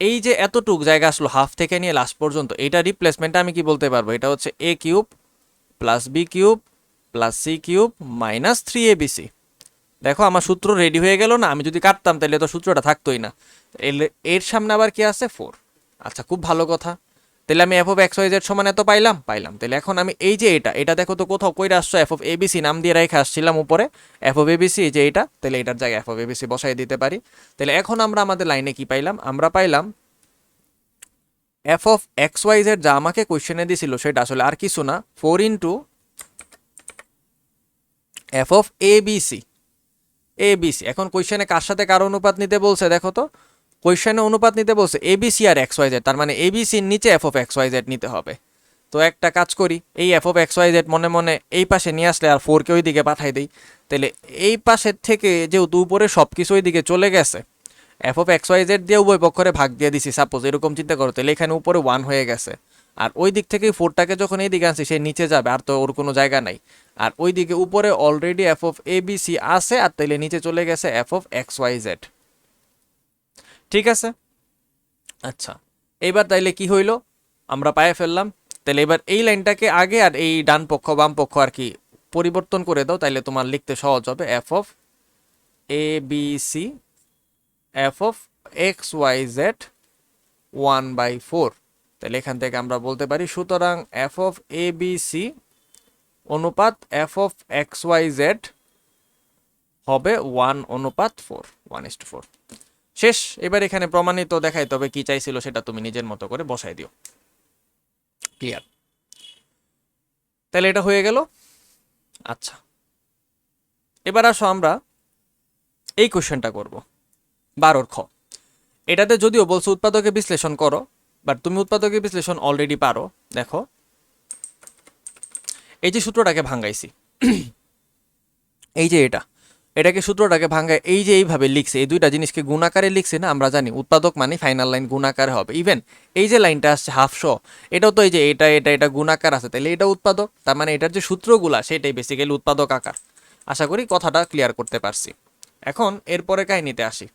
এই যে এতটুক জায়গা আসলো হাফ থেকে নিয়ে লাস্ট পর্যন্ত, এটা রিপ্লেসমেন্টটা আমি কি বলতে পারবো, এটা হচ্ছে এ cube plus B cube plus C cube minus 3abc। দেখো আমার সূত্র রেডি হয়ে গেল না, আমি যদি কাটতাম তাহলে তো সূত্রটা থাকতোই না। এর সামনে আবার কি আছে 4। আচ্ছা খুব ভালো কথা, তাহলে আমি f of x Y z সমান এত পাইলাম পাইলাম। তাহলে এখন আমি এই যে এটা দেখো তো কোথাও কইরা আসছো, এফ অফ এবিসি নাম দিয়ে রেখে আসছিলাম উপরে এফ অফ এবিসি, যে এটা, তাহলে এটার জায়গায় এফ অফ এবিসি বসাই দিতে পারি। তাহলে এখন আমরা আমাদের লাইনে কি পাইলাম, আমরা পাইলাম f of x Y z যা আমাকে কোয়েশ্চেনে দিছিল সেটা আসলে আর কিছু না 4 into F of ABC ABC. এখন কোয়েশ্চেনে কার সাথে কার অনুপাত নিতে বলছে দেখো তো, কোয়েশ্চেনে অনুপাত নিতে বলছে এবিসি আর এক্স ওয়াই জেড, তার মানে এবিসির নিচে f of x Y z নিতে হবে। তো একটা কাজ করি, এই f of x Y z মনে মনে এই পাশে নিয়ে আসলে আর 4কে ওই দিকে পাঠাই দিই। তাহলে এই পাশের থেকে যেহেতু উপরে সব কিছু ওই দিকে চলে গেছে, f of x Y z দিয়ে উভয় পক্ষরে ভাগ দিয়ে দিছি, সাপোজ এরকম চিন্তা করো, তাহলে এখানে উপরে 1 হয়ে গেছে, আর ওই দিক থেকে 4টাকে যখন এই দিকে আনছি সে নিচে যাবে, আর তো ওর কোনো জায়গা নাই। আর ওই দিকে উপরে already f of A B c আছে, আর তাইলে নিচে চলে গেছে f of x Y z. ঠিক আছে, আচ্ছা এবার তাইলে কি হইলো, আমরা পায়ে ফেললাম। তাহলে এবার এই লাইনটাকে আগে আর এই ডান পক্ষ বাম পক্ষ আর কি পরিবর্তন করে দাও, তাইলে তোমার লিখতে সহজ হবে F of A B C F of x Y Z 1/4। তাহলে এখান থেকে আমরা বলতে পারি সুতরাং F of A B C অনুপাত F of x Y Z হবে 1:4, 1:4। শেষ। এবার এখানে প্রমাণিত দেখাইতে হবে, কি চাইছিল সেটা তুমি নিজের মতো করে বসাই দিও। ক্লিয়ার? তাহলে এটা হয়ে গেল। আচ্ছা, এবার আসো আমরা এই কোশ্চেনটা করব 12 খ। এটাতে যদিও বলছো উৎপাদকে বিশ্লেষণ করো, বাট তুমি উৎপাদকে বিশ্লেষণ অলরেডি পারো। দেখো, এই যে সূত্রটাকে ভাঙ্গাইছি, এই যে এটাকে সূত্রটাকে ভাঙ্গায় এই যে এইভাবে লিখছে, এই দুইটা জিনিসকে গুণাকারে লিখছে না? আমরা জানি উৎপাদক মানে ফাইনাল লাইন গুণাকারে হবে। ইভেন এই যে লাইনটা আসছে হাফশো, এটাও তো এই যে এটা গুণাকার আছে, তাহলে এটা উৎপাদক। তার মানে এটার যে সূত্রগুলা সেটাই বেসিক্যালি উৎপাদক আকার। আশা করি কথাটা ক্লিয়ার করতে পারছি। এখন এরপরে কাহিনীতে আসি।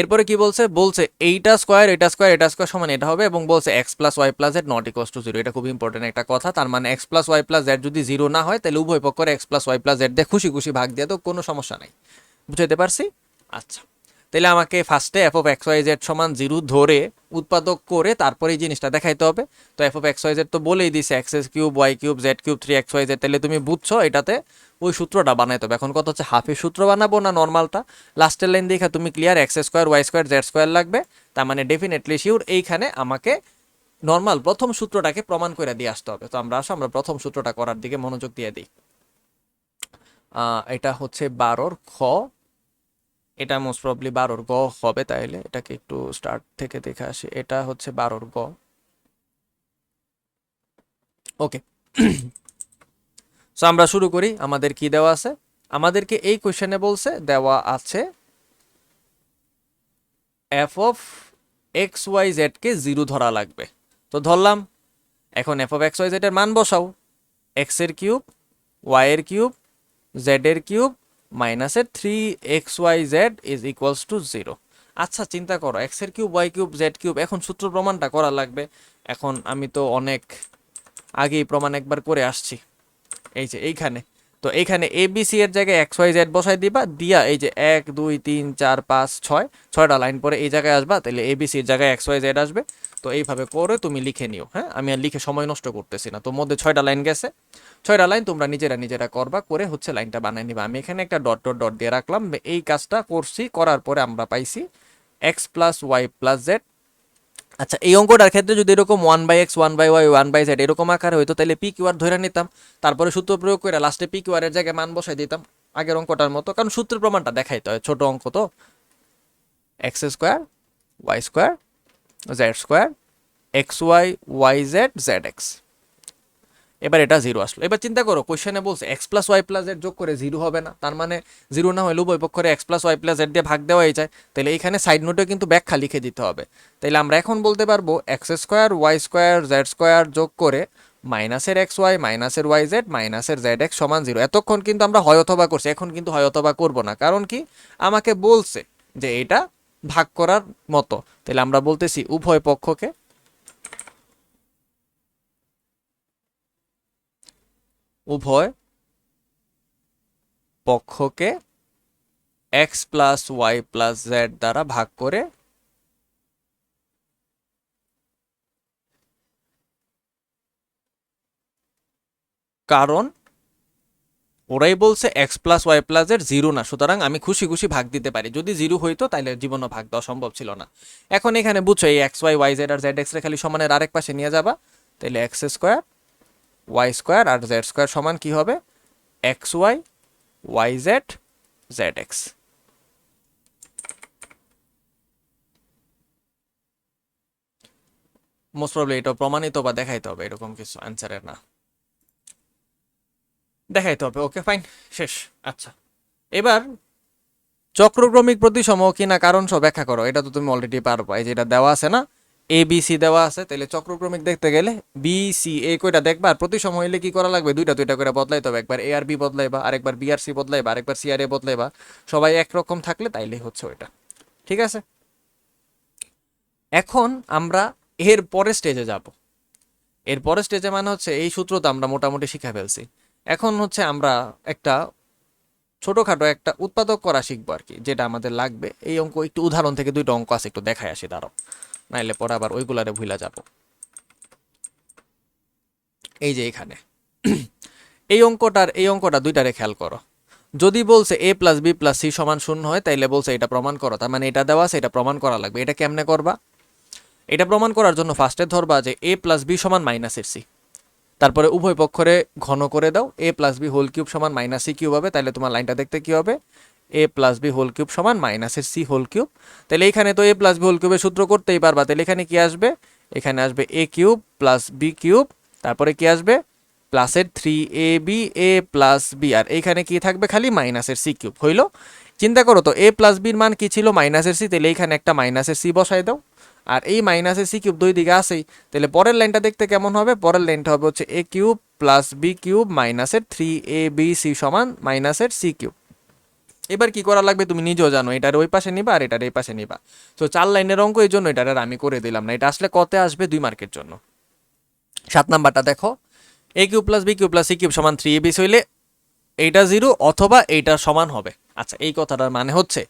এরপরে কি বলছে? বলছে এইটা স্কোয়ার সমান এটা হবে, এবং বলছে x plus Y plus z not equals to zero. এটা খুব ইম্পর্টেন্ট একটা কথা। তার মানে x plus Y plus z যদি জিরো না হয়, তাহলে উভয় পক্ষের x plus Y plus z দিয়ে খুশি খুশি ভাগ দিয়ে তো কোনো সমস্যা নাই। বুঝাইতে পারছি? আচ্ছা, তাহলে আমাকে ফার্স্টে f of x Y z সমান জিরো ধরে উৎপাদক করে তারপরে এই জিনিসটা দেখাইতে হবে। তো f of x Y z তো বলেই দিছে x S cube y cube z cube 3 x Y z. তাহলে তুমি বুঝছো এটাতে ওই সূত্রটা বানাইতে হবে। এখন কথা হচ্ছে হাফের সূত্র বানাবো না নর্মালটা? লাস্টের লাইন দেখে তুমি clear, x square y square z square লাগবে। তার মানে ডেফিনেটলি শিওর এইখানে আমাকে নর্মাল প্রথম সূত্রটাকে প্রমাণ করে দিয়ে আসতে হবে। তো আমরা আমরা প্রথম সূত্রটা করার দিকে মনোযোগ দিয়ে দিই। এটা হচ্ছে 12 খ, এটা মোস্ট প্রবলি 12 গ হবে। তাইলে এটাকে একটু স্টার্ট থেকে দেখে আসি। এটা হচ্ছে 12 গ। ওকে, সো আমরা শুরু করি। আমাদের কি দেওয়া আছে? আমাদেরকে এই কোশ্চেনে বলছে দেওয়া আছে f of x Y z কে জিরো ধরা লাগবে। তো ধরলাম। এখন f of x Y z এর মান বসাও। এক্স এর কিউব ওয়াই এর কিউব জেড এর কিউব মাইনাসের 3xyz is equals to zero. আচ্ছা, চিন্তা করো, এক্স এর cube y cube z cube, এখন সূত্র প্রমাণটা করা লাগবে। এখন আমি তো অনেক আগেই প্রমাণ একবার করে আসছি। এই যে এইখানে, তো এইখানে এ বি সি এর জায়গায় এক্স ওয়াই জেড বসাই দিবা, দিয়া এই যে 1 2 3 4 5 6 ছয়টা লাইন পরে এই জায়গায় আসবা, তাহলে এ বি সি এর জায়গায় এক্স ওয়াই জেড আসবে। তো এইভাবে করে তুমি লিখে নিও। হ্যাঁ, আমি আর লিখে সময় নষ্ট করতেছি না। তো মধ্যে 6টা লাইন গেছে, 6টা লাইন তোমরা নিজেরা করবা, করে হচ্ছে লাইনটা বানিয়ে নিবা। আমি এখানে একটা ডট ডট ডট দিয়ে রাখলাম। এই কাজটা করছি, করার পরে আমরা পাইছি x plus Y plus z. আচ্ছা, এই অঙ্কটার ক্ষেত্রে যদি এরকম 1/x 1/y 1/z এরকম আকারে হইতো, তাহলে পি কিউ আর ধরে নিতাম, তারপরে সূত্র প্রয়োগ করে লাস্টে পি কিউ আর এর জায়গায় মান বসাই দিতাম আগের অঙ্কটার মতো। কারণ সূত্রের প্রমাণটা দেখাইতে হয়, ছোট অঙ্ক তো। X square y square z square x y y z z x. এবার এটা জিরো আসলো। এবার চিন্তা করো, কোশ্চেনে বলছে x plus Y plus z যোগ করে জিরো হবে না? তার মানে জিরো না হলে উভয় পক্ষে x plus Y plus z দিয়ে ভাগ দেওয়াই যায়। তাহলে এইখানে সাইড নোটে কিন্তু ব্যাখ্যা লিখে দিতে হবে। তাইলে আমরা এখন বলতে পারবো x square y square z square যোগ করে মাইনাসের এক্স ওয়াই মাইনাসের ওয়াই জেড মাইনাসের জেড এক্স সমান জিরো। এতক্ষণ কিন্তু আমরা হয় অথবা করছি, এখন কিন্তু হয় অথবা করবো না। কারণ কি? আমাকে বলছে যে এটা ভাগ করার মতো। তাহলে আমরা বলতেছি উভয় পক্ষকে উভয় পক্ষকে x plus Y plus z দ্বারা ভাগ করে কারণ ওরাই বলছে x plus Y plus z zero না, সুতরাং আমি খুশি খুশি ভাগ দিতে পারি। যদি জিরো হইতো তাহলে জীবনও ভাগ দেওয়া সম্ভব ছিল না। এখন এখানে বুঝছো, এই এক্স ওয়াই ওয়াই জেড আর জেড এক্স রে খালি সমানের আরেক পাশে নিয়ে যাবা। তাহলে এক্স স্কোয়ার ওয়াই স্কোয়ার আর জেড স্কোয়ার সমান কি হবে? X y y z z x. Most probably এটা প্রমাণিত বা দেখাইতে হবে, এরকম কিছু অ্যান্সারের না, দেখাইতে হবে। ওকে ফাইন, শেষ। আচ্ছা, এবার চক্রক্রমিক প্রতিসম কিনা কারণ সব ব্যাখ্যা করো। এটা তো তুমি অলরেডি পারবা, এই যেটা দেওয়া আছে না, এ বি সি দেওয়া আছে। তাহলে চক্রক্রমিক দেখতে গেলে বি সি এ কয়টা দেখবা, আর প্রতিসম হইলে কি করা লাগবে? দুইটা দুইটা করে বদলাইতে হবে। একবার এ আর বি বদলাইবা, আরেকবার বি আর সি বদলাইবা, আরেকবার সি আর এ বদলাইবা। সবাই একরকম থাকলে তাইলে হচ্ছে ওইটা। ঠিক আছে, এখন আমরা এর পরের স্টেজে যাব। এর পরের স্টেজে মানে হচ্ছে এই সূত্র তো আমরা মোটামুটি শিখে ফেলছি। এখন হচ্ছে আমরা একটা ছোটখাটো একটা উৎপাদক করা শিখবো আর কি, যেটা আমাদের লাগবে। এই অঙ্ক একটু উদাহরণ থেকে দুইটা অঙ্ক আছে, একটু দেখাই আসি দাঁড়াও, নাইলে পরে আবার ওইগুলারে ভুলা যাব। এই যে এখানে এই অঙ্কটা দুইটারে খেয়াল করো। যদি বলছে এ প্লাস বি প্লাস সি সমান শূন্য হয়, তাইলে বলছে এটা প্রমাণ করো, তার মানে এটা দেওয়া আছে, এটা প্রমাণ করা লাগবে। এটা কেমনে করবা? এটা প্রমাণ করার জন্য ফার্স্টে ধরবা যে এ প্লাস বি সমান মাইনাসের সি, তারপরে উভয় পক্ষরে ঘন করে দাও, এ প্লাস বি হোল কিউব সমান মাইনাস সি কিউব হবে। তাহলে তোমার লাইনটা দেখতে কি হবে? এ প্লাস বি হোল কিউব সমান মাইনাসের সি হোল কিউব। তাহলে এখানে তো এ প্লাস বি হোল কিউবের সূত্র করতেই পারবা, তাহলে এখানে কি আসবে? এখানে আসবে A cube plus B cube, তারপরে কি আসবে? প্লাসের 3ab এ প্লাস বি, আর এইখানে কি থাকবে? খালি মাইনাসের সি কিউব। হইল? চিন্তা করো তো, এ প্লাস বির মান কি ছিল? মাইনাসের সি, তাহলে এইখানে একটা মাইনাসের সি বসাই দাও, আর এই মাইনাসের সি কিউব দুই দিকে আসেই। তাহলে পরের লাইনটা দেখতে কেমন হবে? পরের লাইনটা হবে হচ্ছে এ কিউব প্লাস বি কিউব মাইনাসের 3ab সমান মাইনাসের সি কিউব। এবার কি করা লাগবে তুমি নিজেও জানো, এটার ওই পাশে নিবা আর এটার এই পাশে নিবা। তো 4 লাইনের অঙ্ক, এই জন্য এটার আর আমি করে দিলাম না। এটা আসলে কতে আসবে? 2 মার্কের জন্য। 7 নাম্বারটা দেখো, A cube plus B cube plus C cube সমান 3ab হইলে এইটা 0 অথবা এইটা সমান হবে। আচ্ছা, এই কথাটার মানে হচ্ছে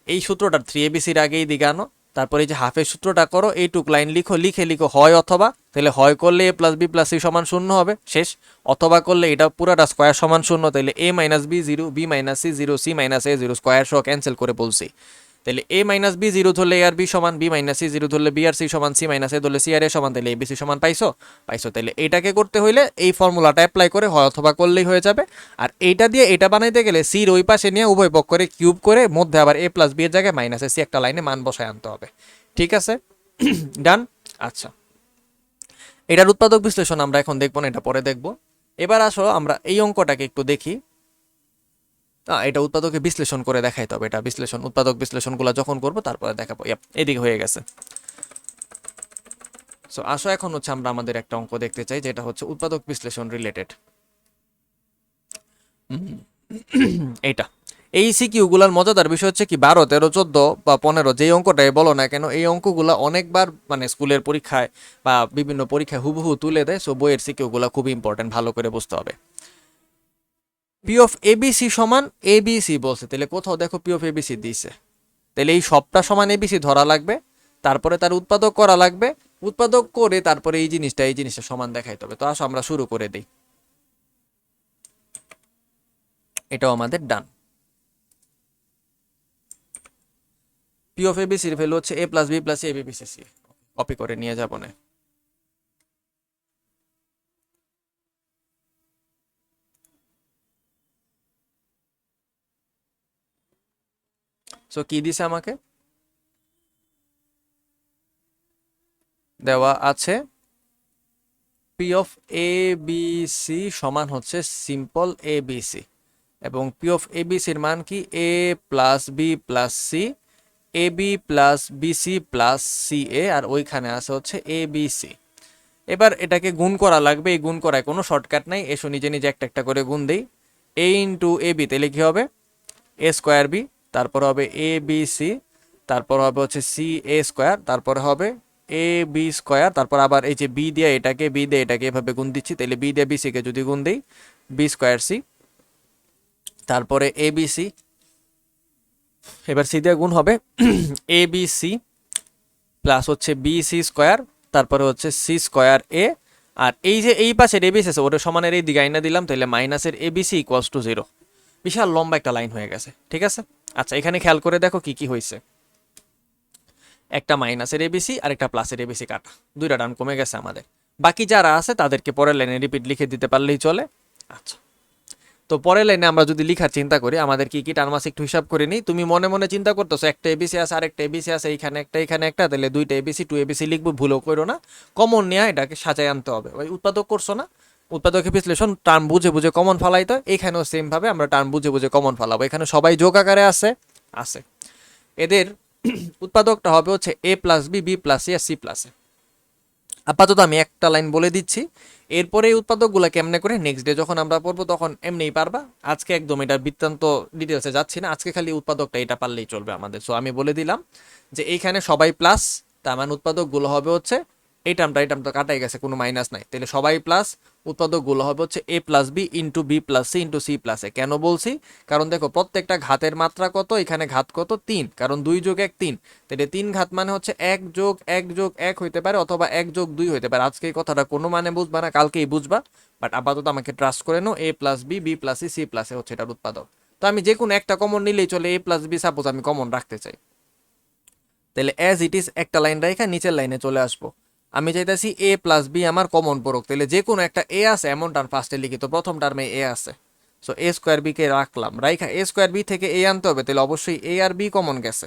এই সূত্রটার 3abcর আগে এই দিকে আনো, তারপরে এই যে হাফের সূত্রটা করো, এইটুক লাইন লিখো, লিখো হয় অথবা, তাহলে হয় করলে এ প্লাস বি প্লাস সি সমান শূন্য হবে, শেষ। অথবা করলে এটা পুরাটা স্কোয়ার সমান শূন্য, তাহলে A minus B 0, B minus C 0, C minus A 0, square সহ ক্যান্সেল করে বলছি। তাহলে এ মাইনাস বি 0 ধরলে এ আর বি সমান, বি মাইনাস সি 0 ধরলে বি আর সি সমান, সি মাইনাস এ ধরলে সি আর এ সমান, তাহলে এ বি সি সমান পাইছো? তাহলে এটাকে করতে হইলে এই ফর্মুলাটা অ্যাপ্লাই করে হয় অথবা করলেই হয়ে যাবে। আর এইটা দিয়ে এটা বানাইতে গেলে সির ওই পাশে নিয়ে উভয় পক্ষ করে কিউব করে মধ্যে আবার এ প্লাস বি এর জায়গায় মাইনাসে সি একটা লাইনে মান বসায় আনতে হবে। ঠিক আছে? ডান। আচ্ছা, এটার উৎপাদক বিশ্লেষণ আমরা এখন দেখবো না, এটা পরে দেখবো। এবার আসো আমরা এই অঙ্কটাকে একটু দেখি। এটা উৎপাদকে বিশ্লেষণ করে দেখাইতে হবে, এটা বিশ্লেষণ উৎপাদক বিশ্লেষণগুলো যখন করবো তারপরে দেখাবো। এদিকে হয়ে গেছে। সো আসো এখন হচ্ছে আমরা আমাদের একটা অঙ্ক দেখতে চাই, যেটা হচ্ছে উৎপাদক বিশ্লেষণ রিলেটেড। এইটা এই সিকিউগুলার মজাদার বিষয় হচ্ছে কি, 12, 13, 14 বা 15 যেই অঙ্কটাই বলো না কেন, এই অঙ্কগুলা অনেকবার মানে স্কুলের পরীক্ষায় বা বিভিন্ন পরীক্ষায় হুবহু তুলে দেয়। সো বইয়ের সিকিউগুলা খুব ইম্পর্টেন্ট, ভালো করে বুঝতে হবে। পি অফ এবিসি সমান এবিসি বলছে, তাহলে কোথাও দেখো পি অফ এবিসি দিছে, তাহলে এই সবটা সমান এবিসি ধরা লাগবে, তারপরে তার উৎপাদক করা লাগবে, উৎপাদক করে তারপরে এই জিনিসটা সমান দেখাইতে হবে। তো আসো আমরা শুরু করে দিই। এটাও আমাদের ডান। পি অফ এবিসির ভ্যালু হচ্ছে এ plus B plus A B c C. Copy করে নিয়ে যাব না। সো কি দিছে আমাকে? দেওয়া আছে P of A B C সমান হচ্ছে সিম্পল এ বি সি, এবং পি অফ এ বি সির মান কি? A plus B plus C, A B plus B C plus C A, আর ওইখানে আছে হচ্ছে এ বি সি। এবার এটাকে গুণ করা লাগবে, এই গুণ করায় কোনো শর্টকাট নাই, এসো নিজে নিজে একটা একটা করে গুণ দেই। এ ইন্টু এ বি, তাহলে কি হবে? এ স্কোয়ার বি, তারপর হবে এ বি সি, তারপর হবে হচ্ছে সি এ স্কোয়ার, তারপরে হবে এ বি স্কোয়ার, তারপর আবার এই যে বি দিয়ে এটাকে এভাবে গুণ দিচ্ছি, তাহলে বি দিয়ে বি সিকে যদি গুণ দিই, বি স্কোয়ার সি, তারপরে এ বি সি, এবার সি দিয়ে গুণ হবে এ বি সি প্লাস হচ্ছে বি সি স্কোয়ার, তারপরে হচ্ছে সি স্কোয়ার এ, আর এই যে এই পাশের এবিসি আছে ওটা সমানের এই দিকে আইনা দিলাম, তাহলে মাইনাসের এবিসি ইকুয়ালস টু 0। বিশাল লম্বা একটা লাইন হয়ে গেছে। ঠিক আছে? আচ্ছা, এখানে খেয়াল করে দেখো কি কি হয়েছে। একটা মাইনাসের এবিসি আর একটা প্লাসের এবিসি কাটা, দুইটা ডান কমে গেছে আমাদের। বাকি যারা আছে তাদেরকে পরের লাইনে রিপিট লিখে দিতে পারলেই চলে। আচ্ছা, তো পরের লাইনে আমরা যদি লিখার চিন্তা করি, আমাদের কি কি টার্ম আছে একটু হিসাব করে নিই। তুমি মনে মনে চিন্তা করতেছো একটা এবিসি আছে আর একটা এবিসি আছে, এইখানে একটা, তাহলে দুইটা এবিসি টু এবিসি লিখবো, ভুলও করো না, কমন নিয়ে এটাকে সাজাই আনতে হবে। ওই উৎপাদক করছো না, উৎপাদকের বিশ্লেষণ টার্ম বুঝে বুঝে কমন ফালাইতে, এখানেও সেম ভাবে আমরা টার্ম বুঝে বুঝে কমন ফালাবো। এখানে সবাই যোগ আকারে আছে। এদের উৎপাদকটা হবে হচ্ছে এ plus B, B plus C আর সি প্লাস এ। আপাতত আমি একটা লাইন বলে দিচ্ছি, এরপরে এই উৎপাদকগুলো কেমনে করে নেক্সট ডে যখন আমরা পড়বো তখন এমনিই পারবা। আজকে একদম এটা বৃত্তান্ত ডিটেলসে যাচ্ছি না, আজকে খালি উৎপাদকটা এটা পারলেই চলবে আমাদের। সো আমি বলে দিলাম যে এইখানে সবাই প্লাস, তার মানে উৎপাদকগুলো হবে হচ্ছে এই টার্মটা কাটাই গেছে, কোনো মাইনাস নাই, তাহলে সবাই প্লাস, উৎপাদকগুলো হবে হচ্ছে এ plus B into B plus C into C plus A. কেন বলছি? কারণ দেখো প্রত্যেকটা ঘাতের মাত্রা কত, এখানে ঘাত কত 3, কারণ 2 যোগ 1 3, তাহলে 3 ঘাত মানে হচ্ছে 1 যোগ 1 যোগ 1 হইতে পারে, অথবা 1 যোগ 2 হইতে পারে। আজকে এই কথাটা কোনো মানে বুঝবা না, কালকেই বুঝবা, বাট আপাতত আমাকে ট্রাস্ট করে নাও, A plus B B plus C C plus A হচ্ছে এটার উৎপাদক। তো আমি যে কোনো একটা কমন নিলেই চলে, এ প্লাস বি সাপোজ আমি কমন রাখতে চাই, তাহলে অ্যাজ ইট ইজ একটা লাইন রেখে নিচের লাইনে চলে আসবো। আমি চাইতেছি এ প্লাস বি আমার কমন পড়ুক, তাহলে যে কোনো একটা এ আছে এমন টার্ম ফার্স্টে লিখি, তো প্রথম টার্মে এ আছে, সো এ স্কোয়ার বি কে রাখলাম, রাইখা এ স্কোয়ার বি থেকে এ আনতে হবে, তাহলে অবশ্যই এ আর বি কমন গেছে,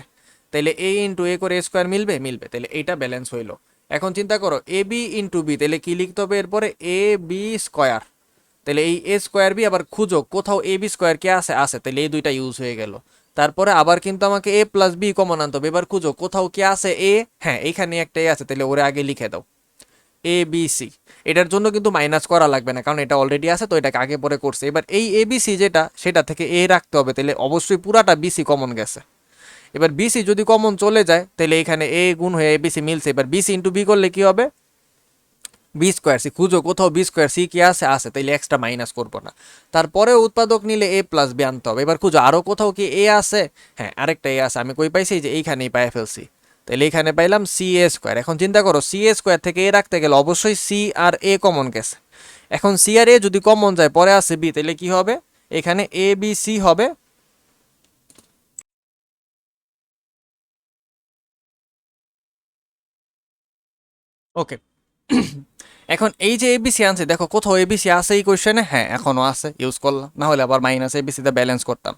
তাহলে এ ইন্টু এ করে এ স্কোয়ার মিলবে, মিলবে, তাহলে এইটা ব্যালেন্স হইলো। এখন চিন্তা করো এ বি ইন্টু বি, তাহলে কি লিখতে হবে এরপরে, এ বি স্কোয়ার, তাহলে এই এ স্কোয়ার বি আবার খুঁজো কোথাও এ বি স্কোয়ার কে আছে, আছে, তাহলে এই দুইটা ইউজ হয়ে গেল। তারপরে আবার কিন্তু আমাকে এ প্লাস বি কমন আনতে হবে, এবার খুঁজো কোথাও কে আছে এ, হ্যাঁ এইখানে একটা এ আছে, তাহলে ওরে আগে লিখে দাও এ বি সি। এটার জন্য কিন্তু মাইনাস করা লাগবে না, কারণ এটা অলরেডি আছে, তো এটাকে আগে পরে করছে। এবার এই এ বি সি যেটা, সেটা থেকে এ রাখতে হবে, তাহলে অবশ্যই পুরাটা বিসি কমন গেছে। এবার বিসি যদি কমন চলে যায়, তাহলে এখানে এ গুণ হয়ে এবিসি মিলছে, এবার বিসি ইন্টু বি করলে কি হবে, বি স্কোয়ার সি, খুঁজো কোথাও বি স্কোয়ার সি কি আছে, আছে, তাইলে এক্সট্রা মাইনাস করবো না। তারপরে উৎপাদক নিলে এ প্লাস বি আনতে হবে, এবার খুঁজো আরও কোথাও কি এ আছে, হ্যাঁ আরেকটা এ আছে, আমি কই পাইছি, যে এইখানেই পাই ফেলছি, তাহলে এইখানে পাইলাম সি এ স্কোয়ার। এখন চিন্তা করো সি এ স্কোয়ার থেকে এ রাখতে গেলে অবশ্যই সি আর এ কমন গেছে, এখন সি আর এ যদি কমন যায় পরে আছে বি, তাহলে কি হবে, এখানে এ বি সি হবে। ওকে, এখন এই যে এবিসি আনছে, দেখো কোথাও এবিসি আছে এই কোয়েশ্চেনে, হ্যাঁ এখনো আছে, ইউজ করলাম, না হলে আবার মাইনাস এবিসিতে ব্যালেন্স করতাম।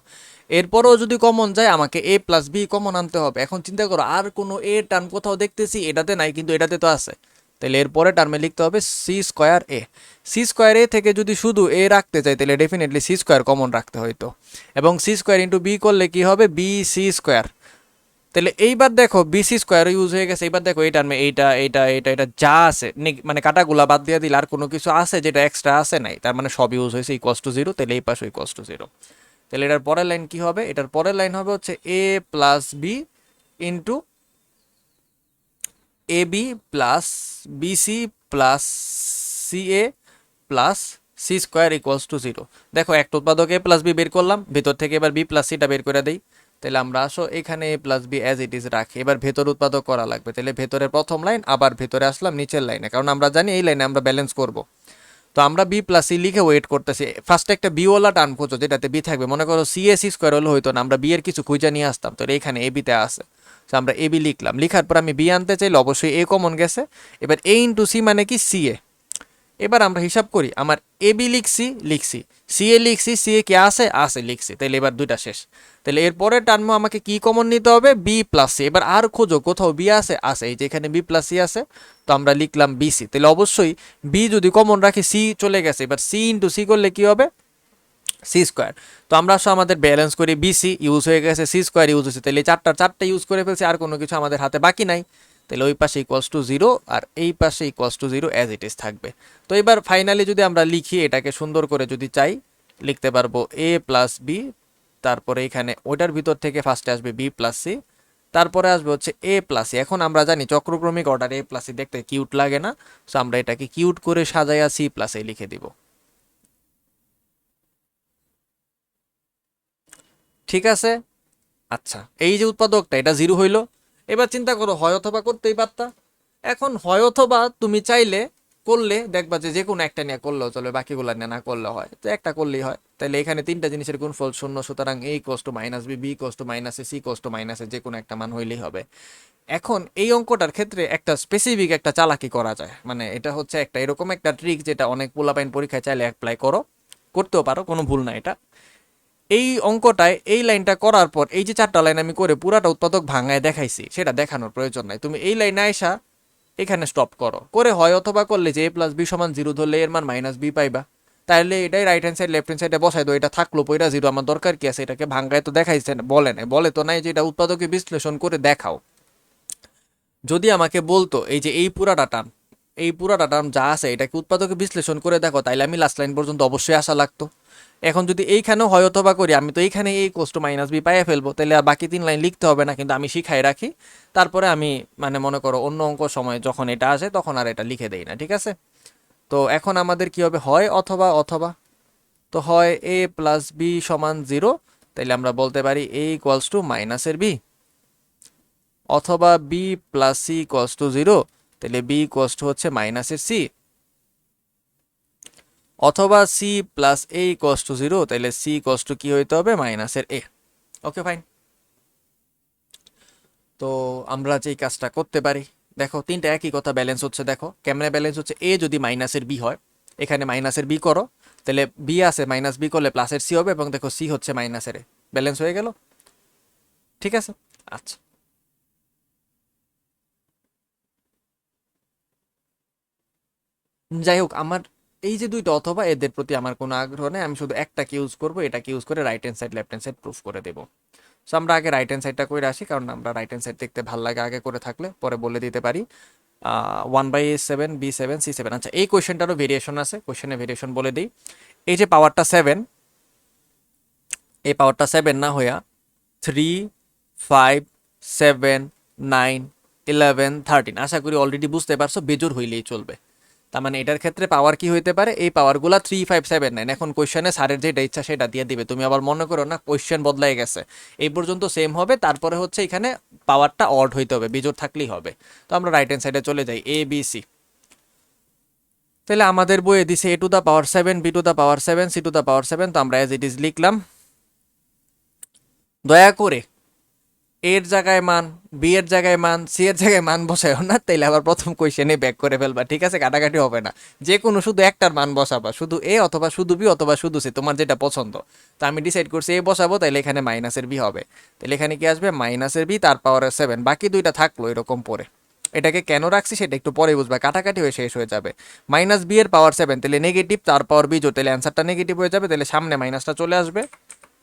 এরপরেও যদি কমন যায় আমাকে এ প্লাস বি কমন আনতে হবে। এখন চিন্তা করো আর কোনো এ টার্ম কোথাও দেখতেছি, এটাতে নাই কিন্তু এটাতে তো আছে, তাহলে এরপরে টার্মে লিখতে হবে সি স্কোয়ার এ। সি স্কোয়ার এ থেকে যদি শুধু এ রাখতে চাই, তাহলে ডেফিনেটলি সি স্কোয়ার কমন রাখতে হইতো, এবং সি স্কোয়ার ইন্টু বি করলে কি হবে, বি সি স্কোয়ার। তাহলে এইবার দেখো বিসি স্কোয়ার ইউজ হয়ে গেছে, এইবার দেখো এই টার্মে এইটা এইটা এটা এটা যা আছে, মানে কাটাগুলা বাদ দিয়ে দিলে আর কোনো কিছু আছে যেটা এক্সট্রা আছে নাই, তার মানে সব ইউজ হয়েছে ইকুয়াস টু জিরো, তাহলে এই পাশে ইকুয়াস টু জিরো। তাহলে এটার পরের লাইন কি হবে, এটার পরের লাইন হবে হচ্ছে এ plus B into A B plus BC plus C A plus C square equals to zero. দেখো একটা উৎপাদক এ প্লাস বি বের করলাম, ভেতর থেকে এবার বি প্লাস সিটা বের করে দেই, তাহলে আমরা আসো এখানে A plus B as it is রাখি, এবার ভেতর উৎপাদক করা লাগবে, তাহলে ভেতরের প্রথম লাইন আবার ভেতরে আসলাম নিচের লাইনে, কারণ আমরা জানি এই লাইনে আমরা ব্যালেন্স করব। তো আমরা বি প্লাস সি লিখে ওয়েট করতেছি, ফার্স্টে একটা বি ওয়ালা টার্ম খুঁজো যেটাতে বি থাকবে, মনে করো সি এ সি স্কোয়ার হলে হইতো না, আমরা বি এর কিছু খুঁজে নিয়ে আসতাম, তো এখানে এ বিতে আসে, তো আমরা এ বি লিখলাম, লিখার পর আমি বি আনতে চাইলে অবশ্যই এ কমন গেছে, এবার এ ইন্টু সি মানে কি সি এ। এবার আমরা হিসাব করি, আমার এ বি লিখছি লিখছি, সি এ লিখছি, সি এ কে আছে আছে লিখছি, তাহলে এবার দুইটা শেষ। তাহলে এরপরের টার্মে আমাকে কি কমন নিতে হবে, বি প্লাস সি। এবার আর খোঁজো কোথাও বি আছে, আছে, এই যে এখানে বি প্লাস সি আছে, তো আমরা লিখলাম বিসি, তাহলে অবশ্যই বি যদি কমন রাখি সি চলে গেছে, এবার সি ইন্টু সি করলে কি হবে, সি স্কোয়ার। তো আমরা আসলে আমাদের ব্যালেন্স করি, বিসি ইউজ হয়ে গেছে, সি স্কোয়ার ইউজ হয়েছে, তাহলে চারটা ইউজ করে ফেলছি, আর কোনো কিছু আমাদের হাতে বাকি নাই, তাহলে ওই পাশে ইকুয়ালস টু জিরো আর এই পাশে equals to zero as it is থাকবে। তো এবার ফাইনালি যদি আমরা লিখি এটাকে সুন্দর করে যদি চাই, লিখতে পারবো এ প্লাস বি, তারপরে এখানে ওইটার ভিতর থেকে ফার্স্টে আসবে বি প্লাস সি, তারপরে আসবে হচ্ছে এ প্লাস সি। এখন আমরা জানি চক্রক্রমিক অর্ডার এ প্লাস সি দেখতে কিউট লাগে না, সো আমরা এটাকে কিউট করে সাজাইয়া সি প্লাস এ লিখে দিব। ঠিক আছে, আচ্ছা এই যে উৎপাদকটা এটা জিরো হইলো। এবার চিন্তা করো হয় অথবা করতেই পারতা, এখন হয় অথবা তুমি চাইলে করলে দেখবা যে যে কোনো একটা নিয়ে করলেও চলবে, বাকিগুলো নিয়ে না করলে হয়, তো একটা করলেই হয়। তাহলে এখানে তিনটা জিনিসের গুণফল শূন্য, সুতরাং A equals to minus B, B equals to minus A, C equals to minus A, যে কোনো একটা মান হইলেই হবে। এখন এই অঙ্কটার ক্ষেত্রে একটা স্পেসিফিক একটা চালাকি করা যায়, মানে এটা হচ্ছে একটা এরকম একটা ট্রিক যেটা অনেক পোলাপাইন পরীক্ষায় চাইলে অ্যাপ্লাই করতেও পারো, কোনো ভুল না এটা। এই অঙ্কটায় এই লাইনটা করার পর এই যে চারটা লাইন আমি করে পুরাটা উৎপাদক ভাঙায় দেখাইছি, সেটা দেখানোর প্রয়োজন নাই, তুমি এই লাইনে আইসা এখানে স্টপ করো, করে হয় অথবা করলে যে এ প্লাস বি সমান জিরো ধরলে এর মান মাইনাস বি পাইবা, তাহলে এটাই right hand side left hand সাইডে বসাই দো, এটা থাকলো পয়রা জিরো, আমার দরকার কি আছে, এটাকে ভাঙ্গায় তো দেখাইছে বলে না, বলে তো নাই যে এটা উৎপাদকে বিশ্লেষণ করে দেখাও। যদি আমাকে বলতো এই যে এই পুরাটা টার্ম এই পুরাটা টার্ম যা আছে এটাকে উৎপাদকে বিশ্লেষণ করে দেখো, তাইলে আমি লাস্ট লাইন পর্যন্ত অবশ্যই আসা লাগতো। এখন যদি এইখানেও হয় অথবা করি, আমি তো এইখানে এই কোস টু মাইনাস বি পাইয়ে ফেলবো, তাহলে আর বাকি 3 লাইন লিখতে হবে না, কিন্তু আমি শিখাই রাখি। তারপরে আমি মানে মনে করো অন্য অঙ্ক সময় যখন এটা আসে তখন আর এটা লিখে দেই না, ঠিক আছে? তো এখন আমাদের কি হবে, হয় অথবা অথবা। তো হয় এ প্লাস বি সমান 0, তাইলে আমরা বলতে পারি এ ইকুয়ালস টু মাইনাসের বি, অথবা b plus c equals to 0, তাহলে বি ইকুয়ালস টু হচ্ছে মাইনাসের সি, অথবা c plus a equals to 0, তাহলে সি ইকুয়ালস টু কি হইতে হবে, মাইনাসের এ। Okay fine. তো আমরা যে কাজটা করতে পারি, দেখো তিনটা একই কথা ব্যালেন্স হচ্ছে, দেখো কেমনে ব্যালেন্স হচ্ছে, এ যদি মাইনাসের বি হয়, এখানে মাইনাসের বি করো, তাহলে বি আছে মাইনাস বি করলে প্লাসের সি হবে, এবং দেখো সি হচ্ছে মাইনাসের এ, ব্যালেন্স হয়ে গেল, ঠিক আছে? আচ্ছা, যাই হোক, আমার এই যে দুইটা অথবা এদের প্রতি আমার কোনো আগ্রহ নেই, আমি শুধু একটাকে ইউজ করবো, এটাকে ইউজ করে right hand side left hand side proof করে দেবো। সো আমরা আগে রাইট হ্যান্ড সাইডটা করে আসি, কারণ আমরা রাইট হ্যান্ড সাইড দেখতে ভালো লাগে, আগে করে থাকলে পরে বলে দিতে পারি। 1/7 B7 C7। আচ্ছা, এই কোয়েশ্চেনটারও ভেরিয়েশন আছে, কোয়েশ্চেনের ভেরিয়েশন বলে দিই। এই যে পাওয়ারটা 7, এই পাওয়ারটা 7 না হইয়া 3, 5, 7, 9, 11, 13, আশা করি অলরেডি বুঝতে পারছো, বেজোর হইলেই চলবে। তার মানে এটার ক্ষেত্রে পাওয়ার কি হইতে পারে, এই পাওয়ারগুলা 3, 5, 7, 9। এখন কোয়েশ্চেনে স্যারের যেটা ইচ্ছা সেটা দিয়ে দিবে, তুমি আবার মনে করো না কোয়েশ্চেন বদলাই গেছে, এই পর্যন্ত সেম হবে, তারপরে হচ্ছে এখানে পাওয়ারটা অড হইতে হবে, বেজোর থাকলেই হবে। তো আমরা রাইট হ্যান্ড সাইডে চলে যাই, এ বি সি। তাহলে আমাদের বইয়ে দিছে A to the power 7, B to the power 7, C to the power 7, তো আমরা অ্যাজ ইট ইজ লিখলাম। দয়া করে এর জায়গায় মান, বি এর জায়গায় মান, সি এর জায়গায় মান বসায়ও না, তাইলে আবার প্রথম কোয়েশ্চেনে ব্যাক করে ফেলবা, ঠিক আছে? কাটাকাটি হবে না, যে কোনো শুধু একটার মান বসাবা, শুধু এ অথবা শুধু বি অথবা শুধু সি, তোমার যেটা পছন্দ। তো আমি ডিসাইড করছি এ বসাবো, তাইলে এখানে মাইনাসের বি হবে, তাহলে এখানে কি আসবে, মাইনাসের বি তার পাওয়ারের 7, বাকি দুইটা থাকলো এরকম পরে। এটাকে কেন রাখছি সেটা একটু পরে বুঝবা, কাটাকাটি হয়ে শেষ হয়ে যাবে। মাইনাস বি এর পাওয়ার 7, তাহলে নেগেটিভ, তার পাওয়ার বি, তাহলে অ্যান্সারটা নেগেটিভ হয়ে যাবে, তাহলে সামনে মাইনাসটা চলে আসবে,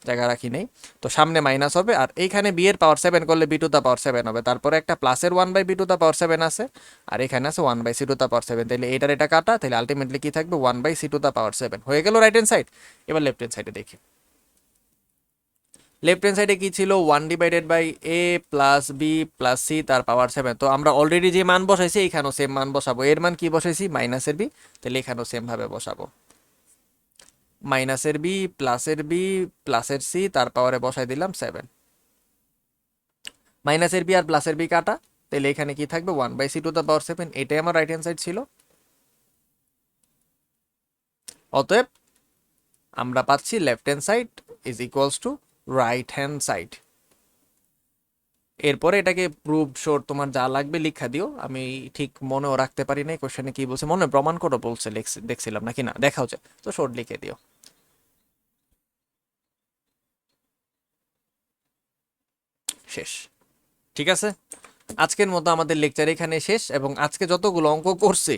জায়গা রাখি নেই, তো সামনে মাইনাস হবে, আর এইখানে বি এর পাওয়ার 7 করলে বি টু দা পাওয়ার 7 হবে, তারপরে একটা প্লাসের 1/b টু দা পাওয়ার 7 আছে, আর এখানে আছে 1/c টু দা পাওয়ার 7, তাহলে এটার এটা কাটা, তাহলে আলটিমেটলি কি থাকবে, 1/c টু দা পাওয়ার 7 হয়ে গেল রাইট হ্যান্ড সাইড। এবার লেফট হ্যান্ড সাইডে দেখি, লেফট হ্যান্ড সাইডে কি ছিল, 1/a plus B plus C তার পাওয়ার 7। তো আমরা অলরেডি যে মান বসাইছি এখানেও সেম মান বসাবো, এর মান কি বসাইছি, মাইনাসের বি, তাহলে এখানেও সেম ভাবে বসাবো, মাইনাসের বি প্লাসের সি তার পাওয়ারে বসাই দিলাম 7, মাইনাসের বি আর প্লাসের বি কাটা, তাহলে এখানে কি থাকবে, 1/c টু দা পাওয়ার 7, এটাই আমার রাইট হ্যান্ড সাইড ছিল। অতএব আমরা পাচ্ছি left hand side is equals two right hand side. এরপরে এটাকে প্রুভ শোর তোমার যা লাগবে লিখা দিও, আমি ঠিক মনেও রাখতে পারি না কোশ্চেনে কি বলছে, মনে প্রমাণ করো বলছে, দেখছিলাম নাকি না দেখা হচ্ছে, তো শর্ট লিখে দিও, শেষ। ঠিক আছে, আজকের মতো আমাদের লেকচার এখানে শেষ, এবং আজকে যতগুলো অঙ্ক করছি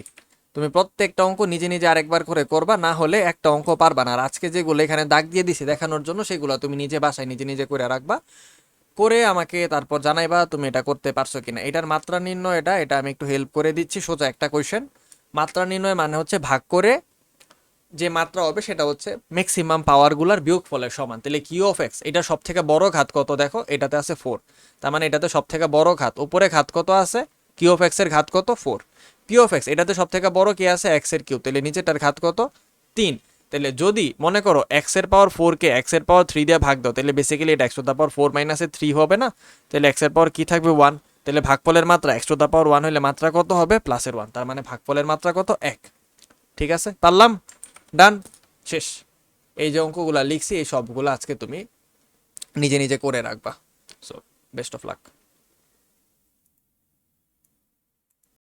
তুমি প্রত্যেকটা অঙ্ক নিজে নিজে আরেকবার করে করবা, না হলে একটা অঙ্ক পারবা না। আর আজকে যেগুলো এখানে দাগ দিয়ে দিছি দেখানোর জন্য, সেগুলো তুমি নিজে বাসায় নিজে নিজে করে রাখবা, করে আমাকে তারপর জানাইবা তুমি এটা করতে পারছো কিনা। এটার মাত্রা নির্ণয়, এটা আমি একটু হেল্প করে দিচ্ছি, সোজা একটা কোয়েশ্চেন। মাত্রা নির্ণয় মানে হচ্ছে ভাগ করে যে মাত্রা হবে সেটা হচ্ছে ম্যাক্সিমাম পাওয়ারগুলোর বিয়োগফলের সমান, তাহলে কিউ অফ এক্স, এটা সব থেকে বড় ঘাত কত, দেখো এটাতে আছে 4, তার মানে এটাতে সব থেকে বড় ঘাত, উপরে ঘাত কত আছে, কিউ অফ এক্স এর ঘাত কত, 4, পি অফ এক্স এটাতে সব থেকে বড় কি আছে, এক্স এর কিউব, তাহলে নিচেটার ঘাত কত, 3। তাহলে যদি মনে করো এক্স এর পাওয়ার 4 কে এক্স এর পাওয়ার 3 দিয়ে ভাগ দাও, তাহলে বেসিক্যালি এটা এক্স টু দা পাওয়ার 4 মাইনাসে 3 হবে না, তাহলে এক্স এর পাওয়ার কি থাকবে, 1, তাহলে ভাগফলের মাত্রা এক্স টু দা পাওয়ার 1 হলে মাত্রা কত হবে, প্লাসের 1, তার মানে ভাগফলের মাত্রা কত, 1। ঠিক আছে, পারলাম, ডান, শেষ। এই যে অঙ্কগুলা লিখছি এই সবগুলো আজকে তুমি নিজে নিজে করে রাখবা। So best of luck.